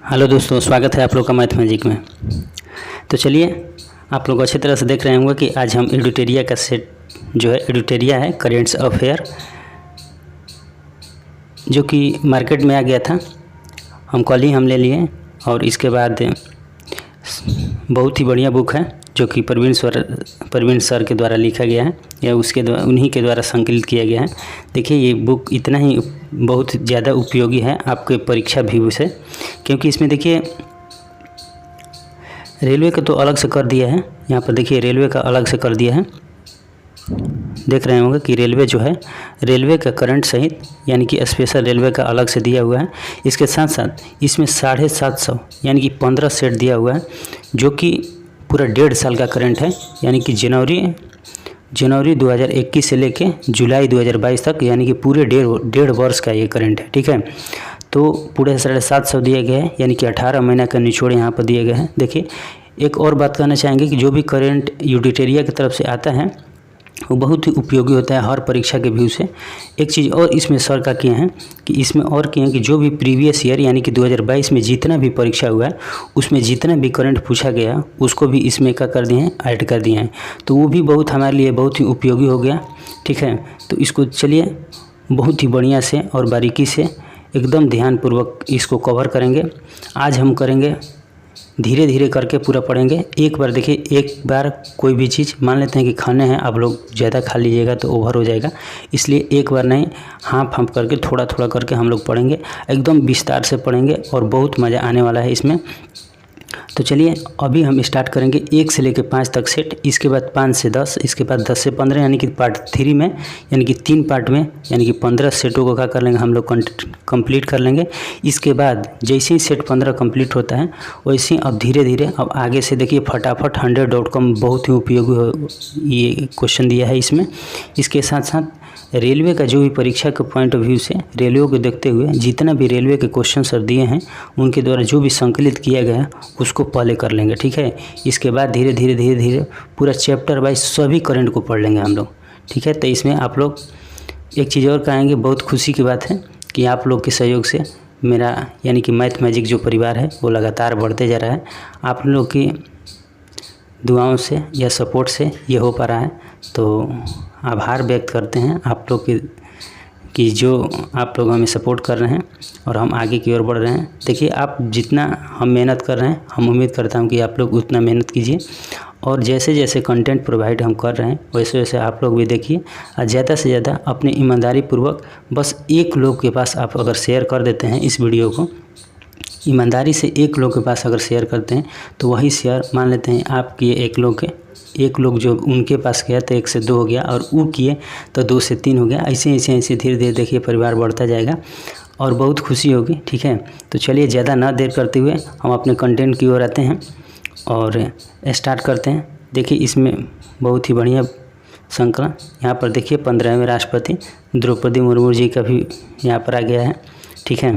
Hello दोस्तों, स्वागत है आप लोग का मैथ मैजिक में। तो चलिए, आप लोग अच्छी तरह से देख रहे होंगे कि आज हम एडुटेरिया का सेट जो है, एडुटेरिया है करेंट्स अफेयर, जो कि मार्केट में आ गया था। हम कल ही ले लिए और इसके बाद बहुत ही बढ़िया बुक है जो कि प्रवीण सर के द्वारा लिखा गया है या उन्हीं के द्वारा संकलित किया गया है। देखिए, ये बुक इतना ही बहुत ज़्यादा उपयोगी है आपके परीक्षा व्यू से, क्योंकि इसमें देखिए रेलवे का तो अलग से कर दिया है। यहाँ पर देखिए रेलवे का अलग से कर दिया है, देख रहे होंगे कि रेलवे जो है, रेलवे का करंट सहित यानी कि स्पेशल रेलवे का अलग से दिया हुआ है। इसके साथ साथ इसमें 750 यानी कि 15 सेट दिया हुआ है, जो कि पूरा 1.5 साल का करंट है, यानी कि जनवरी 2021 से लेके जुलाई 2022 तक, यानी कि पूरे डेढ़ वर्ष का ये करंट है। ठीक है, तो पूरे 750 दिए गए हैं, यानी कि 18 महीना का निचोड़ यहाँ पर दिए गए हैं। देखिए, एक और बात कहना चाहेंगे कि जो भी करंट एडुटेरिया की तरफ से आता है वो बहुत ही उपयोगी होता है हर परीक्षा के व्यू से। एक चीज़ और इसमें सर का किए हैं कि इसमें और किए हैं कि जो भी प्रीवियस ईयर यानी कि 2022 में जितना भी परीक्षा हुआ है उसमें जितना भी करंट पूछा गया उसको भी इसमें क्या कर दिए हैं, ऐड कर दिए हैं। तो वो भी बहुत हमारे लिए बहुत ही उपयोगी हो गया। ठीक है, तो इसको चलिए बहुत ही बढ़िया से और बारीकी से एकदम ध्यानपूर्वक इसको कवर करेंगे। आज हम करेंगे धीरे धीरे करके पूरा पढ़ेंगे। एक बार देखिए, एक बार कोई भी चीज़ मान लेते हैं कि खाने हैं, आप लोग ज़्यादा खा लीजिएगा तो ओवर हो जाएगा, इसलिए एक बार नहीं, हाँफ करके थोड़ा थोड़ा करके हम लोग पढ़ेंगे, एकदम विस्तार से पढ़ेंगे और बहुत मज़ा आने वाला है इसमें। तो चलिए अभी हम स्टार्ट करेंगे 1 से लेकर 5 तक सेट, इसके बाद 5 से 10, इसके बाद 10 से 15, यानी कि पार्ट 3 में, यानी कि 3 पार्ट में, यानी कि 15 सेटों को क्या कर लेंगे हम लोग, कंप्लीट कर लेंगे। इसके बाद जैसे ही सेट 15 कंप्लीट होता है वैसे ही अब धीरे धीरे अब आगे से देखिए फटाफट 100.com बहुत ही उपयोगी ये क्वेश्चन दिया है इसमें। इसके साथ साथ रेलवे का जो भी परीक्षा के पॉइंट ऑफ व्यू से रेलवे को देखते हुए जितना भी रेलवे के क्वेश्चन सर दिए हैं उनके द्वारा जो भी संकलित किया गया है उसको पहले कर लेंगे। ठीक है, इसके बाद धीरे धीरे पूरा चैप्टर वाइज सभी करंट को पढ़ लेंगे हम लोग। ठीक है, तो इसमें आप लोग एक चीज़ और कहेंगे, बहुत खुशी की बात है कि आप लोग के सहयोग से मेरा यानी कि मैथ मैजिक जो परिवार है वो लगातार बढ़ते जा रहा है। आप लोग की दुआओं से या सपोर्ट से ये हो पा रहा है, तो आभार व्यक्त करते हैं आप लोग की जो आप लोग हमें सपोर्ट कर रहे हैं और हम आगे की ओर बढ़ रहे हैं। देखिए, आप जितना हम मेहनत कर रहे हैं, हम उम्मीद करता हूं कि आप लोग उतना मेहनत कीजिए, और जैसे जैसे कंटेंट प्रोवाइड हम कर रहे हैं वैसे वैसे आप लोग भी देखिए, और ज़्यादा से ज़्यादा अपने ईमानदारी पूर्वक बस एक लोग के पास आप अगर शेयर कर देते हैं इस वीडियो को, ईमानदारी से एक लोग के पास अगर शेयर करते हैं तो वही शेयर मान लेते हैं आप किए एक लोग जो उनके पास गया तो 1 से 2 हो गया, और वो किए तो 2 से 3 हो गया। ऐसे धीरे धीरे देखिए परिवार बढ़ता जाएगा और बहुत खुशी होगी। ठीक है, तो चलिए ज़्यादा ना देर करते हुए हम अपने कंटेंट की ओर आते हैं और स्टार्ट करते हैं। देखिए, इसमें बहुत ही बढ़िया संकलन, यहाँ पर देखिए 15वें राष्ट्रपति द्रौपदी मुर्मू जी का भी यहाँ पर आ गया है। ठीक है,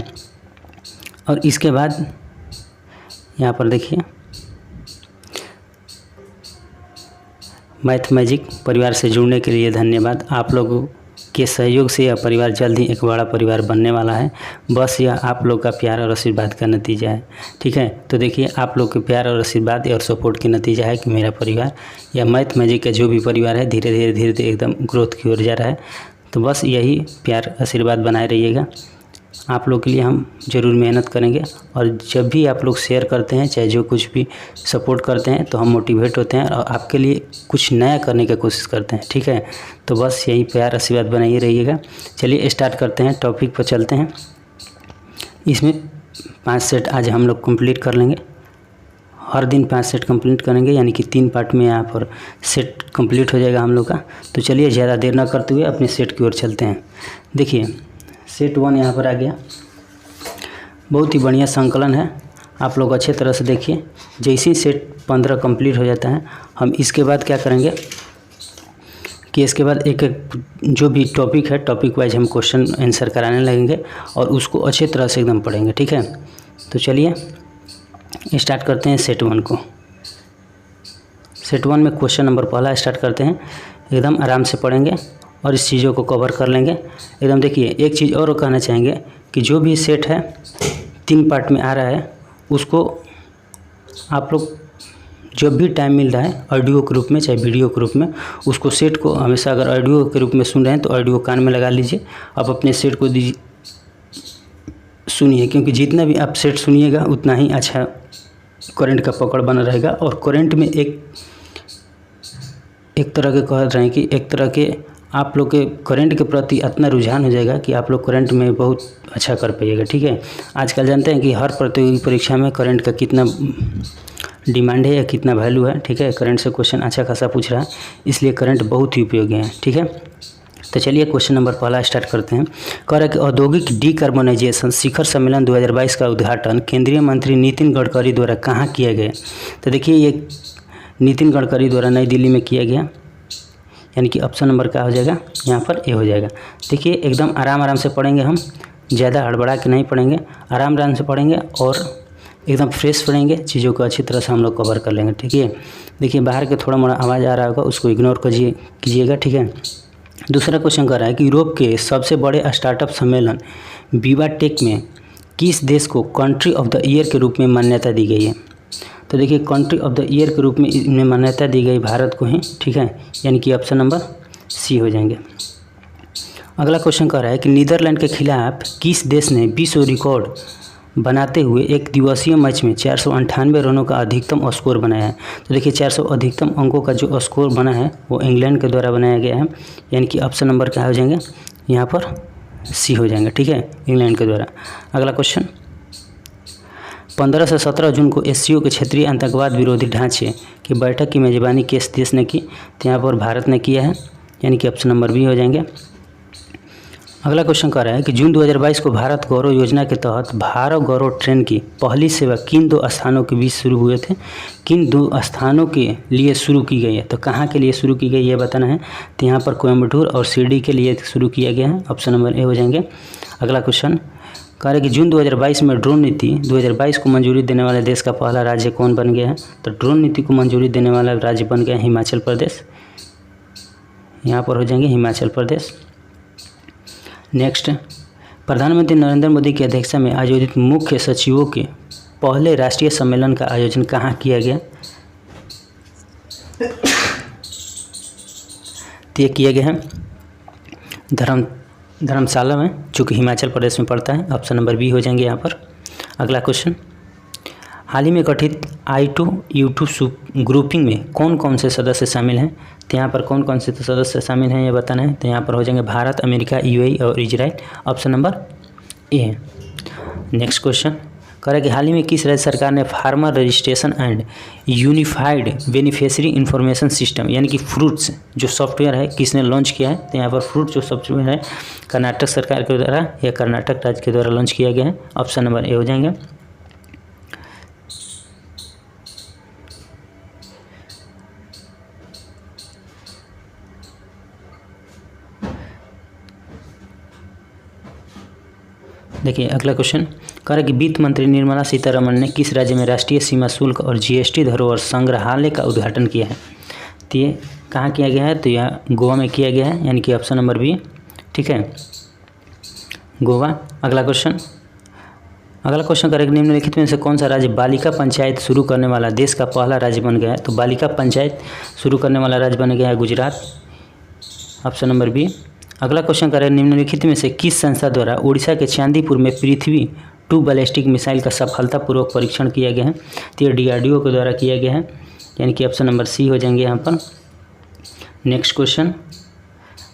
और इसके बाद यहाँ पर देखिए मैथ मैजिक परिवार से जुड़ने के लिए धन्यवाद। आप लोगों के सहयोग से यह परिवार जल्द ही एक बड़ा परिवार बनने वाला है। बस यह आप लोग का प्यार और आशीर्वाद का नतीजा है। ठीक है, तो देखिए आप लोग के प्यार और आशीर्वाद और सपोर्ट की नतीजा है कि मेरा परिवार या मैथ मैजिक का जो भी परिवार है धीरे धीरे एकदम ग्रोथ की ओर जा रहा है। तो बस यही प्यार आशीर्वाद बनाए रहिएगा। आप लोग के लिए हम ज़रूर मेहनत करेंगे, और जब भी आप लोग शेयर करते हैं, चाहे जो कुछ भी सपोर्ट करते हैं, तो हम मोटिवेट होते हैं और आपके लिए कुछ नया करने की कोशिश करते हैं। ठीक है, तो बस यही प्यार आशीर्वाद बनाइए रहिएगा। चलिए स्टार्ट करते हैं, टॉपिक पर चलते हैं। इसमें 5 सेट आज हम लोग कंप्लीट कर लेंगे, हर दिन 5 सेट कंप्लीट करेंगे, यानी कि 3 पार्ट में यहाँ पर सेट कंप्लीट हो जाएगा हम लोग का। तो चलिए ज़्यादा देर ना करते हुए अपने सेट की ओर चलते हैं। देखिए, सेट 1 यहाँ पर आ गया, बहुत ही बढ़िया संकलन है, आप लोग अच्छे तरह से देखिए। जैसे ही सेट 15 कंप्लीट हो जाता है, हम इसके बाद क्या करेंगे कि इसके बाद एक जो भी टॉपिक है, टॉपिक वाइज हम क्वेश्चन आंसर कराने लगेंगे और उसको अच्छे तरह से एकदम पढ़ेंगे। ठीक है, तो चलिए स्टार्ट करते हैं सेट 1 को। सेट 1 में क्वेश्चन नंबर पहला स्टार्ट करते हैं, एकदम आराम से पढ़ेंगे और इस चीज़ों को कवर कर लेंगे एकदम। देखिए, एक चीज़ और कहना चाहेंगे कि जो भी सेट है 3 पार्ट में आ रहा है उसको आप लोग जब भी टाइम मिल रहा है ऑडियो के रूप में चाहे वीडियो के रूप में उसको सेट को हमेशा, अगर ऑडियो के रूप में सुन रहे हैं तो ऑडियो कान में लगा लीजिए, आप अपने सेट को दीजिए, सुनिए, क्योंकि जितना भी आप सेट सुनिएगा उतना ही अच्छा करंट का पकड़ बना रहेगा। और करंट में एक तरह के कह रहे हैं कि एक तरह के आप लोग के करंट के प्रति इतना रुझान हो जाएगा कि आप लोग करंट में बहुत अच्छा कर पाइएगा। ठीक है, आजकल जानते हैं कि हर प्रतियोगी परीक्षा में करंट का कितना डिमांड है या कितना वैल्यू है। ठीक है, करंट से क्वेश्चन अच्छा खासा पूछ रहा है, इसलिए करंट बहुत ही उपयोगी है। ठीक है, तो चलिए क्वेश्चन नंबर पहला स्टार्ट करते हैं। कह रहा है कि औद्योगिक डिकार्बोनाइजेशन शिखर सम्मेलन 2022 का उद्घाटन केंद्रीय मंत्री नितिन गडकरी द्वारा कहाँ किया गया? तो देखिए ये नितिन गडकरी द्वारा नई दिल्ली में किया गया, यानी कि ऑप्शन नंबर क्या हो जाएगा यहाँ पर? ए हो जाएगा। देखिए एकदम आराम से पढ़ेंगे हम, ज़्यादा हड़बड़ा के नहीं पढ़ेंगे, आराम से पढ़ेंगे और एकदम फ्रेश पढ़ेंगे, चीज़ों को अच्छी तरह से हम लोग कवर कर लेंगे। ठीक है, देखिए बाहर के थोड़ा मोड़ा आवाज़ आ रहा होगा, उसको इग्नोर कीजिएगा। ठीक है, दूसरा क्वेश्चन कर रहा है कि यूरोप के सबसे बड़े स्टार्टअप सम्मेलन विवा टेक में किस देश को कंट्री ऑफ द ईयर के रूप में मान्यता दी गई है? तो देखिए कंट्री ऑफ द ईयर के रूप में इनमें मान्यता दी गई भारत को ही। ठीक है, यानी कि ऑप्शन नंबर सी हो जाएंगे। अगला क्वेश्चन कह रहा है कि नीदरलैंड के खिलाफ किस देश ने विश्व रिकॉर्ड बनाते हुए एक दिवसीय मैच में 498 रनों का अधिकतम स्कोर बनाया है? तो देखिए 400 अधिकतम अंकों का जो स्कोर बना है वो इंग्लैंड के द्वारा बनाया गया है, यानी कि ऑप्शन नंबर क्या हो जाएंगे यहाँ पर? सी हो जाएंगे। ठीक है, इंग्लैंड के द्वारा। अगला क्वेश्चन, 15 से 17 जून को एससीओ के क्षेत्रीय आतंकवाद विरोधी ढांचे की बैठक की मेजबानी किस देश ने की? तो यहाँ पर भारत ने किया है, यानी कि ऑप्शन नंबर बी हो जाएंगे। अगला क्वेश्चन कह रहा है कि जून 2022 को भारत गौरव योजना के तहत भारत गौरव ट्रेन की पहली सेवा किन 2 स्थानों के बीच शुरू हुए थे? किन 2 स्थानों के लिए शुरू की गई है? तो कहाँ के लिए शुरू की गई ये बताना है। तो यहाँ पर कोयम्बटूर और शिरडी के लिए शुरू किया गया है, ऑप्शन नंबर ए हो जाएंगे। अगला क्वेश्चन कह रहा है कि जून 2022 में ड्रोन नीति 2022 को मंजूरी देने वाले देश का पहला राज्य कौन बन गया है? तो ड्रोन नीति को मंजूरी देने वाला राज्य बन गया हिमाचल प्रदेश, यहाँ पर हो जाएंगे हिमाचल प्रदेश। नेक्स्ट, प्रधानमंत्री नरेंद्र मोदी की अध्यक्षता में आयोजित मुख्य सचिवों के पहले राष्ट्रीय सम्मेलन का आयोजन कहाँ किया गया? तो ये किया गया है धर्मशाला में, चूँकि हिमाचल प्रदेश में पड़ता है, ऑप्शन नंबर बी हो जाएंगे यहाँ पर। अगला क्वेश्चन, हाल ही में गठित I2U2 ग्रुपिंग में कौन कौन से सदस्य शामिल हैं? तो यहाँ पर कौन कौन से सदस्य शामिल हैं ये बताना है। तो यहाँ पर हो जाएंगे भारत, अमेरिका, UAE और इजराइल, ऑप्शन नंबर ए है। नेक्स्ट क्वेश्चन कह रहा है कि हाल ही में किस राज्य सरकार ने farmer registration and unified beneficiary information system यानी कि फ्रूट्स जो सॉफ्टवेयर है किसने लॉन्च किया है? तो यहाँ पर फ्रूट जो सॉफ्टवेयर है कर्नाटक सरकार के द्वारा या कर्नाटक राज्य के द्वारा लॉन्च किया गया है, ऑप्शन नंबर ए हो जाएंगे। देखिए अगला क्वेश्चन कह रहा है कि वित्त मंत्री निर्मला सीतारमण ने किस राज्य में राष्ट्रीय सीमा शुल्क और GST धरोहर संग्रहालय का उद्घाटन किया है? तो ये कहाँ किया गया है? तो यह गोवा में किया गया है, यानी कि ऑप्शन नंबर बी। ठीक है, गोवा। अगला क्वेश्चन कह रहा है कि निम्नलिखित में से कौन सा राज्य बालिका पंचायत शुरू करने वाला देश का पहला राज्य बन गया है? तो बालिका पंचायत शुरू करने वाला राज्य बन गया है गुजरात, ऑप्शन नंबर बी। अगला क्वेश्चन कर रहे हैं निम्नलिखित में से किस संस्था द्वारा उड़ीसा के चांदीपुर में पृथ्वी 2 बैलिस्टिक मिसाइल का सफलतापूर्वक परीक्षण किया गया है? तो ये DRDO के द्वारा किया गया है, यानी कि ऑप्शन नंबर सी हो जाएंगे यहाँ पर। नेक्स्ट क्वेश्चन,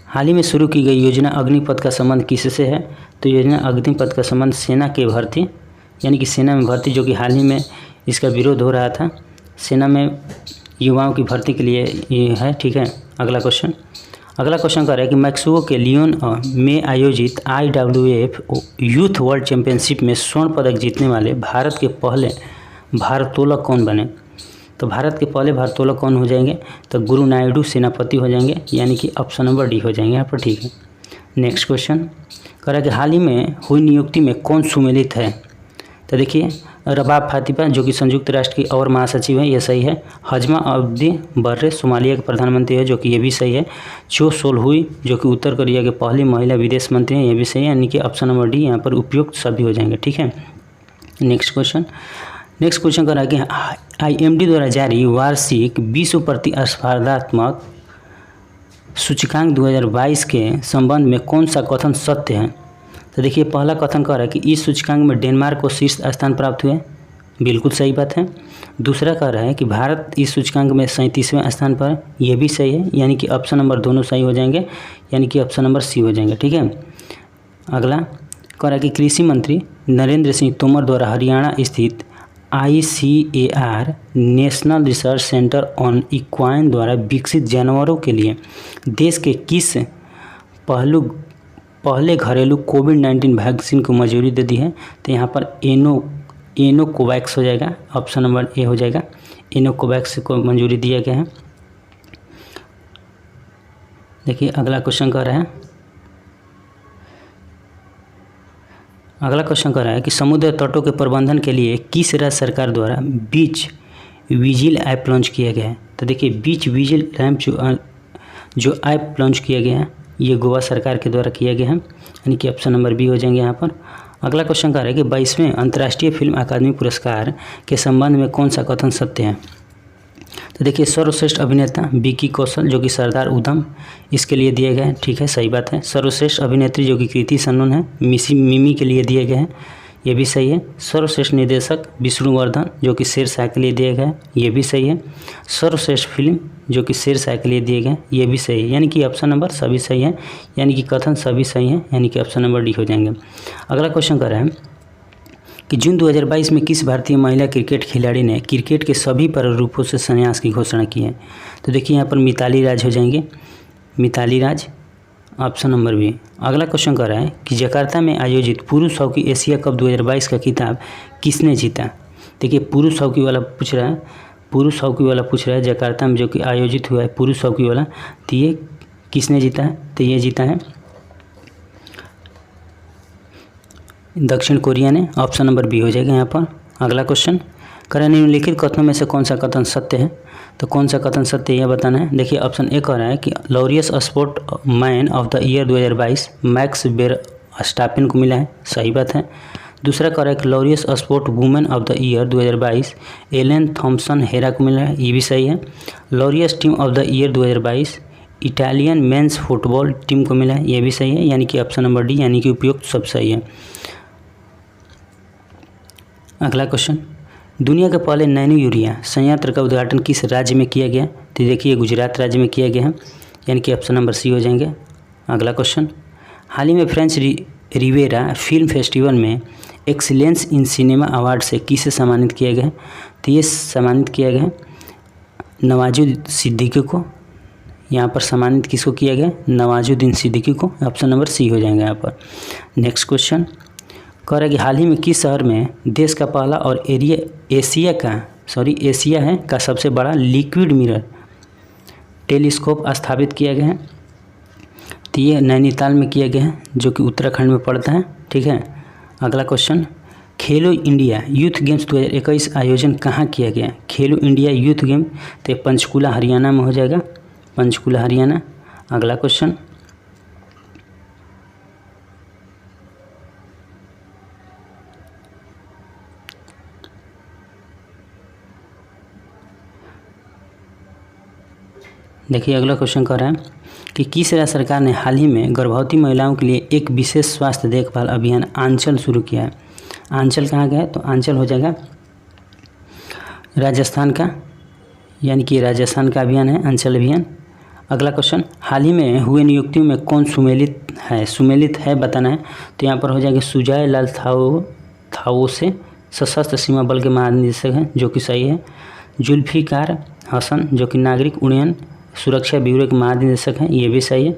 हाल ही में शुरू की गई योजना अग्निपथ का संबंध किससे है? तो योजना अग्निपथ का संबंध सेना के भर्ती यानी कि सेना में भर्ती, जो कि हाल ही में इसका विरोध हो रहा था, सेना में युवाओं की भर्ती के लिए ये है। ठीक है, अगला क्वेश्चन कह रहा है कि मैक्सिको के लियोन में आयोजित IWF यूथ वर्ल्ड चैंपियनशिप में स्वर्ण पदक जीतने वाले भारत के पहले भारोत्तोलक कौन बने? तो भारत के पहले भारोत्तोलक कौन हो जाएंगे? तो गुरु नायडू सेनापति हो जाएंगे, यानी कि ऑप्शन नंबर डी हो जाएंगे यहाँ पर। ठीक है, नेक्स्ट क्वेश्चन कह रहा है कि हाल ही में हुई नियुक्ति में कौन सुमेलित है? तो देखिए रबाब फातिमा जो कि संयुक्त राष्ट्र की और महासचिव है, ये सही है। हजमा अब्दी बर्रे सोमालिया के प्रधानमंत्री है, जो कि ये भी सही है। चो सोल हुई जो कि उत्तर कोरिया के पहली महिला विदेश मंत्री हैं, ये भी सही है, यानी कि ऑप्शन नंबर डी यहाँ पर उपयुक्त सभी हो जाएंगे। ठीक है, नेक्स्ट क्वेश्चन, नेक्स्ट क्वेश्चन कर रहा है कि IMD द्वारा जारी वार्षिक विश्व प्रतिस्पर्धात्मक सूचकांक 2022 के संबंध में कौन सा कथन सत्य है? तो देखिए पहला कथन कह रहा है कि इस सूचकांक में डेनमार्क को शीर्ष स्थान प्राप्त हुए, बिल्कुल सही बात है। दूसरा कह रहा है कि भारत इस सूचकांक में 37वें स्थान पर, यह भी सही है, यानी कि ऑप्शन नंबर दोनों सही हो जाएंगे, यानी कि ऑप्शन नंबर सी हो जाएंगे। ठीक है। अगला कह रहा है कि कृषि मंत्री नरेंद्र सिंह तोमर द्वारा हरियाणा स्थित ICAR national research centre on equine द्वारा विकसित जानवरों के लिए देश के किस पहले घरेलू कोविड-19 वैक्सीन को मंजूरी दे दी है? तो यहाँ पर एनोकोवैक्स हो जाएगा, ऑप्शन नंबर ए हो जाएगा। एनोकोवैक्स को मंजूरी दिया गया है। देखिए अगला क्वेश्चन कह रहा है, कि समुद्र तटों के प्रबंधन के लिए किस राज्य सरकार द्वारा बीच विजिल ऐप लॉन्च किया गया है? तो देखिए बीच विजिल ऐप जो ऐप लॉन्च किया गया है ये गोवा सरकार के द्वारा किया गया है, यानी कि ऑप्शन नंबर बी हो जाएंगे यहाँ पर। अगला क्वेश्चन कह रहा है कि 22वें अंतर्राष्ट्रीय फिल्म अकादमी पुरस्कार के संबंध में कौन सा कथन सत्य है? तो देखिए सर्वश्रेष्ठ अभिनेता विकी कौशल जो कि सरदार उधम इसके लिए दिए गए हैं, ठीक है, सही बात है। सर्वश्रेष्ठ अभिनेत्री जो कि कृति सनन है मिमी के लिए दिए गए हैं, ये भी सही है। सर्वश्रेष्ठ निर्देशक विष्णुवर्धन जो कि शेरशाह के लिए दिए गए, ये भी सही है। सर्वश्रेष्ठ फिल्म जो कि शेरशाह के लिए दिए गए, ये भी सही है, यानी कि ऑप्शन नंबर सभी सही है, यानी कि कथन सभी सही है, यानी कि ऑप्शन नंबर डी हो जाएंगे। अगला क्वेश्चन कर रहा है कि जून 2022 में किस भारतीय महिला क्रिकेट खिलाड़ी ने क्रिकेट के सभी प्रारूपों से संन्यास की घोषणा की है? तो देखिए यहाँ पर मिताली राज हो जाएंगे, मिताली राज, ऑप्शन नंबर बी। अगला क्वेश्चन कर रहा है कि जकार्ता में आयोजित पुरुष हॉकी एशिया कप 2022 का खिताब किसने जीता? देखिए पुरुष हॉकी वाला पूछ रहा है, जकार्ता में जो कि आयोजित हुआ है पुरुष हॉकी वाला, तो ये किसने जीता है? तो ये जीता है दक्षिण कोरिया ने, ऑप्शन नंबर बी हो जाएगा यहाँ पर। अगला क्वेश्चन करें निम्नलिखित कथनों में से कौन सा कथन सत्य है? तो कौन सा कथन सत्य यह बताना है। देखिए ऑप्शन ए कह रहा है कि Laureus sportsman of the year 2022 Max Verstappen को मिला है, सही बात है। दूसरा कह रहा है कि Laureus sport women of the year 2022 Elaine Thompson Herah को मिला है, ये भी सही है। Laureus team of the year 2022 Italian men's football team को मिला है, ये भी सही है, यानी कि ऑप्शन नंबर डी, यानी कि उपयुक्त सब सही है। अगला क्वेश्चन, दुनिया के पहले नैनो यूरिया संयंत्र का उद्घाटन किस राज्य में किया गया? तो देखिए गुजरात राज्य में किया गया है, यानी कि ऑप्शन नंबर सी हो जाएंगे। अगला क्वेश्चन, हाल ही में फ्रेंच रिवेरा फिल्म फेस्टिवल में एक्सीलेंस इन सिनेमा अवार्ड से किसे सम्मानित किया गया? तो ये सम्मानित किया गया नवाजुद्दीन सिद्दीकी को। यहाँ पर सम्मानित किसको किया गया? नवाजुद्दीन सिद्दीकी को, ऑप्शन नंबर सी हो जाएंगे यहाँ पर। नेक्स्ट क्वेश्चन कह रहा है कि हाल ही में किस शहर में देश का पहला और एशिया का सबसे बड़ा लिक्विड मिरर टेलीस्कोप स्थापित किया गया है? तो ये नैनीताल में किया गया है जो कि उत्तराखंड में पड़ता है, ठीक है। अगला क्वेश्चन, खेलो इंडिया यूथ गेम्स 2021 आयोजन कहाँ किया गया? खेलो इंडिया यूथ गेम तो पंचकुला हरियाणा में हो जाएगा, पंचकुला हरियाणा। अगला क्वेश्चन, देखिए अगला क्वेश्चन कह रहा है कि किस राज्य सरकार ने हाल ही में गर्भवती महिलाओं के लिए एक विशेष स्वास्थ्य देखभाल अभियान आंचल शुरू किया है? आंचल कहाँ गया? तो आंचल हो जाएगा राजस्थान का, यानी कि राजस्थान का अभियान है आंचल अभियान। अगला क्वेश्चन, हाल ही में हुए नियुक्तियों में कौन सुमेलित है बताना है। तो यहाँ पर हो जाएगा सुजय लाल थाओ से सशस्त्र सीमा बल के महानिदेशक हैं, जो कि सही है। जुल्फिकार हसन जो कि नागरिक उड्डयन सुरक्षा ब्यूरो के महानिदेशक हैं, ये भी सही है।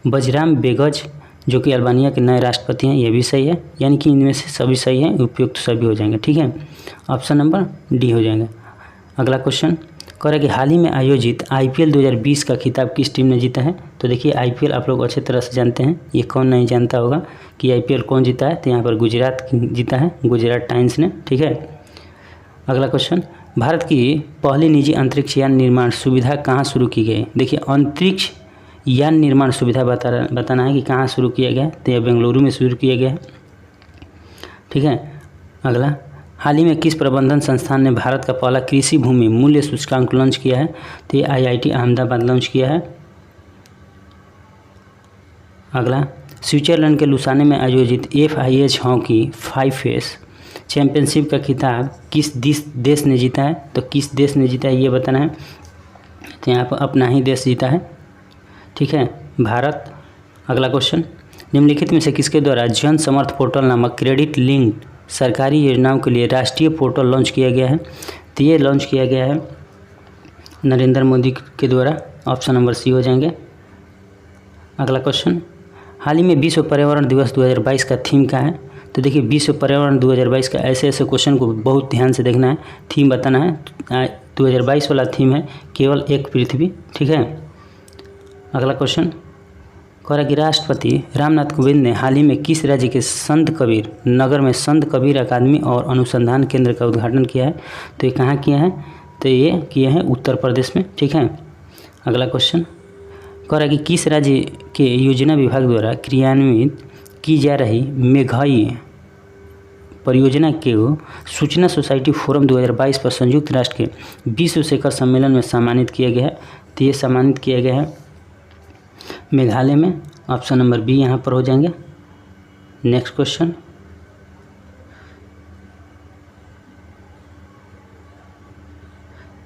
बजराम बेगज जो कि अल्बानिया के नए राष्ट्रपति हैं, ये भी सही है, यानी कि इनमें से सभी सही हैं, उपयुक्त सभी हो जाएंगे, ठीक है। ऑप्शन नंबर डी हो जाएगा। अगला क्वेश्चन कह रहा है कि हाल ही में आयोजित IPL 2020 का खिताब किस टीम ने जीता है? तो देखिए IPL आप लोग अच्छे तरह से जानते हैं, ये कौन नहीं जानता होगा कि IPL कौन जीता है। तो यहाँ पर गुजरात जीता है, गुजरात टाइम्स ने, ठीक है। अगला क्वेश्चन, भारत की पहली निजी अंतरिक्ष यान निर्माण सुविधा कहाँ शुरू की गई? देखिए अंतरिक्ष यान निर्माण सुविधा बताना है कि कहाँ शुरू किया गया। तो यह बेंगलुरु में शुरू किया गया है, ठीक है। अगला हाल ही में किस प्रबंधन संस्थान ने भारत का पहला कृषि भूमि मूल्य सूचकांक लॉन्च किया है? तो ये IIT अहमदाबाद लॉन्च किया है। अगला, स्विट्जरलैंड के लुसाने में आयोजित FIH हॉकी 5S चैंपियनशिप का खिताब किस देश ने जीता है? तो किस देश ने जीता है ये बताना है। तो यहाँ पर अपना ही देश जीता है, ठीक है, भारत। अगला क्वेश्चन, निम्नलिखित में से किसके द्वारा जन समर्थ पोर्टल नामक क्रेडिट लिंक्ड सरकारी योजनाओं के लिए राष्ट्रीय पोर्टल लॉन्च किया गया है? तो ये लॉन्च किया गया है नरेंद्र मोदी के द्वारा। ऑप्शन नंबर सी हो जाएंगे। अगला क्वेश्चन, हाल ही में विश्व पर्यावरण दिवस 2022 का थीम क्या है? तो देखिए, विश्व पर्यावरण 2022 का ऐसे क्वेश्चन को बहुत ध्यान से देखना है, थीम बताना है। 2022 वाला थीम है केवल एक पृथ्वी, ठीक है। अगला क्वेश्चन कह रहा है कि राष्ट्रपति रामनाथ कोविंद ने हाल ही में किस राज्य के संत कबीर नगर में संत कबीर अकादमी और अनुसंधान केंद्र का उद्घाटन किया है? तो ये कहाँ किया है? तो ये किए हैं उत्तर प्रदेश में, ठीक है। अगला क्वेश्चन कह रहा है कि किस राज्य के योजना विभाग द्वारा क्रियान्वित की जा रही मेघाई परियोजना के सूचना सोसाइटी फोरम 2022 पर संयुक्त राष्ट्र के विश्व शिखर सम्मेलन में सम्मानित किया गया है? तो ये सम्मानित किया गया है मेघालय में। ऑप्शन नंबर बी यहाँ पर हो जाएंगे। नेक्स्ट क्वेश्चन,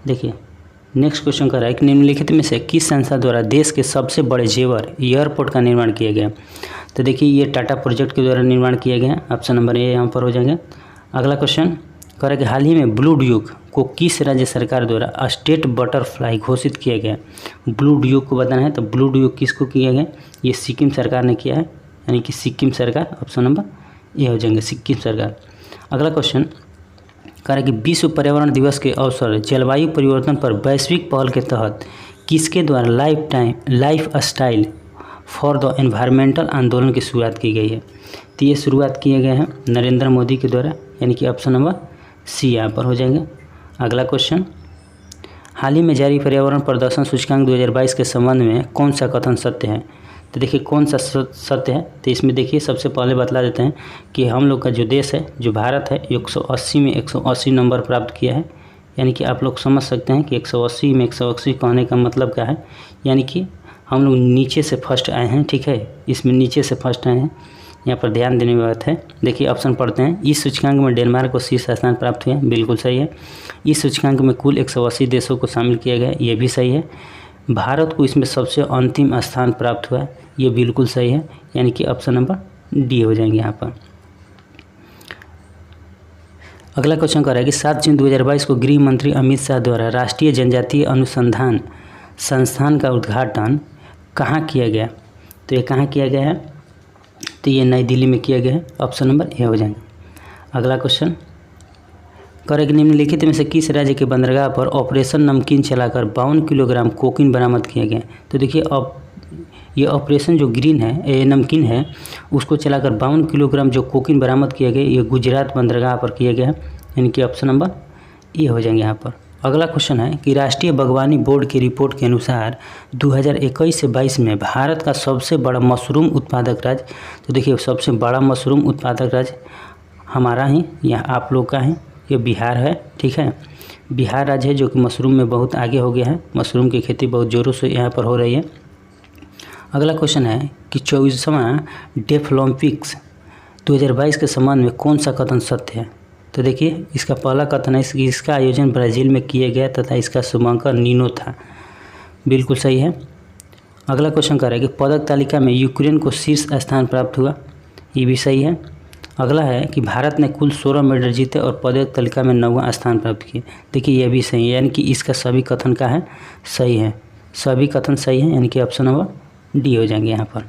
देखिए नेक्स्ट क्वेश्चन कर रहा है कि निम्नलिखित में से किस संस्था द्वारा देश के सबसे बड़े जेवर एयरपोर्ट का निर्माण किया गया? तो देखिए, ये टाटा प्रोजेक्ट के द्वारा निर्माण किया गया। ऑप्शन नंबर ए यहाँ पर हो जाएंगे। अगला क्वेश्चन कह रहा है कि हाल ही में ब्लू ड्यूक को किस राज्य सरकार द्वारा स्टेट बटरफ्लाई घोषित किया गया? ब्लू ड्यूक को बताना है। तो ब्लू ड्यूक किसको किया गया? ये सिक्किम सरकार ने किया है, यानी कि सिक्किम सरकार। ऑप्शन नंबर ए हो जाएंगे, सिक्किम सरकार। अगला क्वेश्चन कह रहा है कि विश्व पर्यावरण दिवस के अवसर जलवायु परिवर्तन पर वैश्विक पहल के तहत किसके द्वारा life style for the environmental आंदोलन की शुरुआत की गई है? तो ये शुरुआत किए गए हैं नरेंद्र मोदी के द्वारा, यानी कि ऑप्शन नंबर सी यहाँ पर हो जाएंगे। अगला क्वेश्चन, हाल ही में जारी पर्यावरण प्रदर्शन सूचकांक 2022 के संबंध में कौन सा कथन सत्य है? तो देखिए, कौन सा सत्य है? तो इसमें देखिए, सबसे पहले बतला देते हैं कि हम लोग का जो देश है, जो भारत है, 180 में 180 नंबर प्राप्त किया है। यानी कि आप लोग समझ सकते हैं कि 180 में 180 कहने का मतलब क्या है, यानी कि हम लोग नीचे से फर्स्ट आए हैं, ठीक है। इसमें नीचे से फर्स्ट आए हैं, यहाँ पर ध्यान देने की बात है। देखिए ऑप्शन पढ़ते हैं। इस सूचकांक में डेनमार्क को शीर्ष स्थान प्राप्त हुए, बिल्कुल सही है। इस सूचकांक में कुल 180 देशों को शामिल किया गया, ये भी सही है। भारत को इसमें सबसे अंतिम स्थान प्राप्त हुआ, ये बिल्कुल सही है, यानी कि ऑप्शन नंबर डी हो जाएंगे यहाँ पर। अगला क्वेश्चन कर रहा है कि 7 जून 2022 को गृह मंत्री अमित शाह द्वारा राष्ट्रीय जनजातीय अनुसंधान संस्थान का उद्घाटन कहाँ किया गया? तो ये कहाँ किया गया है? तो ये नई दिल्ली में किया गया है। ऑप्शन नंबर ए हो जाएंगे। अगला क्वेश्चन करें कि निम्नलिखित में से किस राज्य के बंदरगाह पर ऑपरेशन नमकीन चलाकर 52 किलोग्राम कोकीन बरामद किया गया? तो देखिए, अब ये ऑपरेशन जो ग्रीन है, ये नमकीन है, उसको चलाकर 52 किलोग्राम जो कोकीन बरामद किया गया, ये गुजरात बंदरगाह पर किया गया है, यानी कि ऑप्शन नंबर ए हो जाएंगे यहाँ पर। अगला क्वेश्चन है कि राष्ट्रीय बागवानी बोर्ड की रिपोर्ट के अनुसार 2021 से 22 में भारत का सबसे बड़ा मशरूम उत्पादक राज्य, तो देखिए सबसे बड़ा मशरूम उत्पादक राज्य हमारा ही, यहाँ आप लोग का है, ये बिहार है, ठीक है। बिहार राज्य है जो कि मशरूम में बहुत आगे हो गया है, मशरूम की खेती बहुत ज़ोरों से यहाँ पर हो रही है। अगला क्वेश्चन है कि 24वां डेफलिम्पिक्स 2022 के संबंध में कौन सा कथन सत्य है? तो देखिए, इसका पहला कथन है कि इसका आयोजन ब्राज़ील में किया गया तथा इसका शुभांकर नीनो था, बिल्कुल सही है। अगला क्वेश्चन कह रहा है कि पदक तालिका में यूक्रेन को शीर्ष स्थान प्राप्त हुआ, ये भी सही है। अगला है कि भारत ने कुल 16 मेडल जीते और पदक तालिका में 9वां स्थान प्राप्त किए, देखिए यह भी सही है, यानी कि इसका सभी कथन का है सही है, सभी कथन सही है, यानी कि ऑप्शन नंबर डी हो जाएंगे यहाँ पर।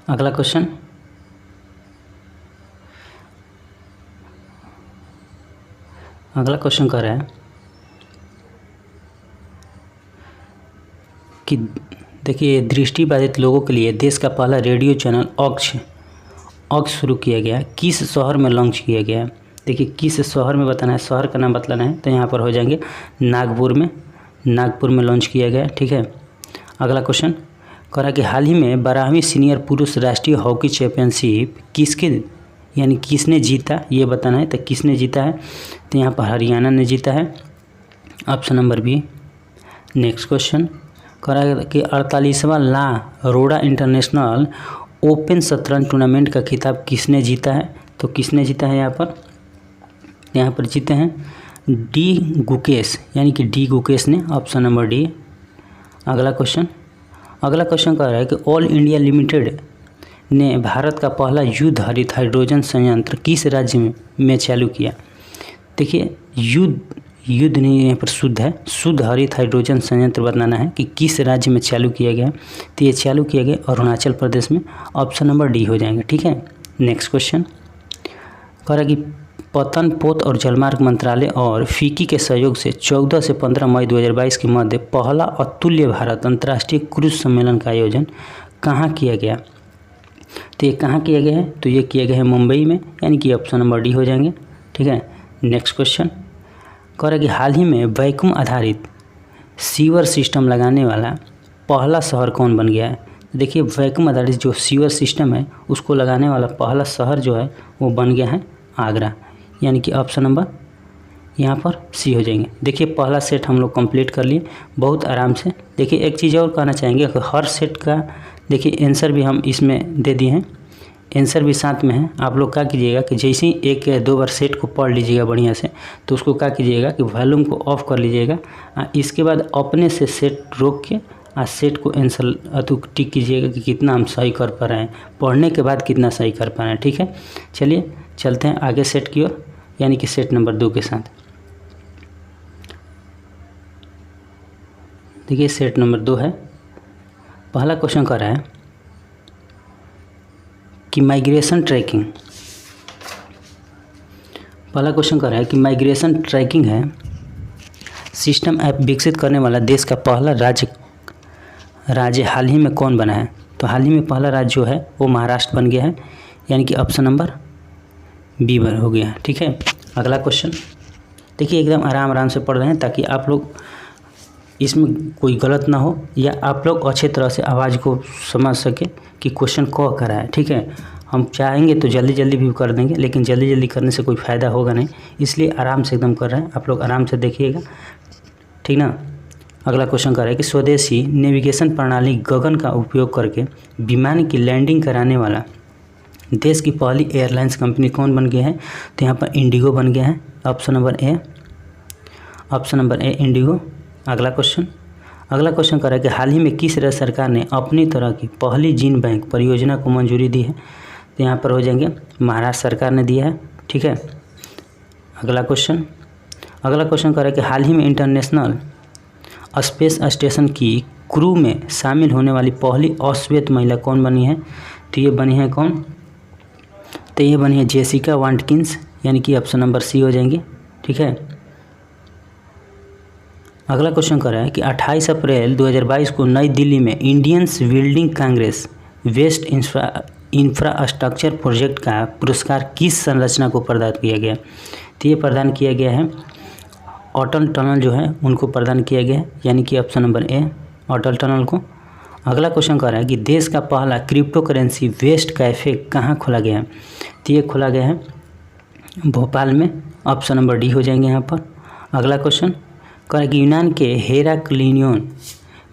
अगला क्वेश्चन कर रहा है कि देखिए, दृष्टिबाधित लोगों के लिए देश का पहला रेडियो चैनल ऑक्स शुरू किया गया, किस शहर में लॉन्च किया गया? देखिए, किस शहर में बताना है, शहर का नाम बतलाना है, तो यहाँ पर हो जाएंगे नागपुर में लॉन्च किया गया, ठीक है। अगला क्वेश्चन कह रहा कि हाल ही में 12वीं सीनियर पुरुष राष्ट्रीय हॉकी चैंपियनशिप किसके यानी किसने जीता ये बताना है। तो किसने जीता है, तो यहाँ पर हरियाणा ने जीता है, option number B. Next question करा कि 48वां ला रोडा इंटरनेशनल ओपन शतरंज टूर्नामेंट का खिताब किसने जीता है। तो किसने जीता है यहाँ पर जीते हैं डी गुकेश, यानी कि डी गुकेश ने, ऑप्शन नंबर डी। अगला क्वेश्चन कह रहा है कि ऑल इंडिया लिमिटेड ने भारत का पहला युद्ध हरित हाइड्रोजन संयंत्र किस राज्य में चालू किया। देखिए युद्ध नहीं, यहाँ पर शुद्ध है, शुद्ध हरित हाइड्रोजन संयंत्र बताना है कि किस राज्य में चालू किया गया। तो ये चालू किया गया अरुणाचल प्रदेश में, ऑप्शन नंबर डी हो जाएंगे। ठीक है। नेक्स्ट क्वेश्चन कह रहा है कि पतन, पोत और जलमार्ग मंत्रालय और फीकी के सहयोग से 14 से 15 मई 2022 के मध्य पहला अतुल्य भारत अंतर्राष्ट्रीय क्रूज सम्मेलन का आयोजन कहाँ किया गया। तो ये कहाँ किया गया है, तो ये किया गया है मुंबई में, यानी कि ऑप्शन नंबर डी हो जाएंगे। ठीक है। नेक्स्ट क्वेश्चन कह रहा है कि हाल ही में वैक्यूम आधारित सीवर सिस्टम लगाने वाला पहला शहर कौन बन गया है। देखिए वैक्यूम आधारित जो सीवर सिस्टम है उसको लगाने वाला पहला शहर जो है वो बन गया है आगरा, यानी कि ऑप्शन नंबर यहाँ पर सी हो जाएंगे। देखिए पहला सेट हम लोग कंप्लीट कर लिए बहुत आराम से। देखिए एक चीज़ और कहना चाहेंगे कि हर सेट का देखिए आंसर भी हम इसमें दे दिए हैं, आंसर भी साथ में है। आप लोग क्या कीजिएगा कि जैसे ही एक या दो बार सेट को पढ़ लीजिएगा बढ़िया से, तो उसको क्या कीजिएगा कि वॉल्यूम को ऑफ कर लीजिएगा, इसके बाद अपने से सेट रोक के सेट को आंसर टिक कीजिएगा कि कितना हम सही कर पा रहे हैं, पढ़ने के बाद कितना सही कर पा रहे हैं। ठीक है, चलिए चलते हैं आगे सेट की ओर, यानी कि सेट नंबर 2 के साथ। देखिए सेट नंबर 2 है। पहला क्वेश्चन कर रहा है कि माइग्रेशन ट्रैकिंग, पहला क्वेश्चन कर रहा है कि माइग्रेशन ट्रैकिंग है सिस्टम ऐप विकसित करने वाला देश का पहला राज्य हाल ही में कौन बना है। तो हाल ही में पहला राज्य जो है वो महाराष्ट्र बन गया है, यानी कि ऑप्शन नंबर बी हो गया। ठीक है। अगला क्वेश्चन देखिए एकदम आराम से पढ़ रहे हैं ताकि आप लोग इसमें कोई गलत ना हो, या आप लोग अच्छे तरह से आवाज़ को समझ सके कि क्वेश्चन कौन कर रहा है। ठीक है। हम चाहेंगे तो जल्दी भी कर देंगे, लेकिन जल्दी करने से कोई फ़ायदा होगा नहीं, इसलिए आराम से एकदम कर रहे हैं। आप लोग आराम से देखिएगा, ठीक ना। अगला क्वेश्चन कर रहा है कि स्वदेशी नेविगेशन प्रणाली गगन का उपयोग करके विमान की लैंडिंग कराने वाला देश की पहली एयरलाइंस कंपनी कौन बन गया है। तो यहाँ पर इंडिगो बन गया है, ऑप्शन नंबर ए इंडिगो। अगला क्वेश्चन कर रहा है कि हाल ही में किस राज्य सरकार ने अपनी तरह की पहली जीन बैंक परियोजना को मंजूरी दी है। तो यहाँ पर हो जाएंगे महाराष्ट्र सरकार ने दिया है। ठीक है। अगला क्वेश्चन कर रहा है कि हाल ही में इंटरनेशनल स्पेस स्टेशन की क्रू में शामिल होने वाली पहली अश्वेत महिला कौन बनी है। तो ये बनी है कौन, तो ये बनी है जेसिका वाटकिंस, यानी कि ऑप्शन नंबर सी हो जाएंगे। ठीक है। अगला क्वेश्चन कर रहा है कि 28 अप्रैल 2022 को नई दिल्ली में Indians building congress best infrastructure project का पुरस्कार किस संरचना को प्रदान किया गया। तो ये प्रदान किया गया है अटल टनल जो है उनको प्रदान किया गया है, यानी कि option number A Atal tunnel को। अगला क्वेश्चन कर रहा है कि देश का पहला क्रिप्टो करेंसी वेस्ट कैफ़े कहाँ खोला गया है। तो ये खोला गया है भोपाल में, ऑप्शन नंबर डी हो जाएंगे यहाँ पर। अगला क्वेश्चन कह रहा है कि यूनान के हेराक्लियन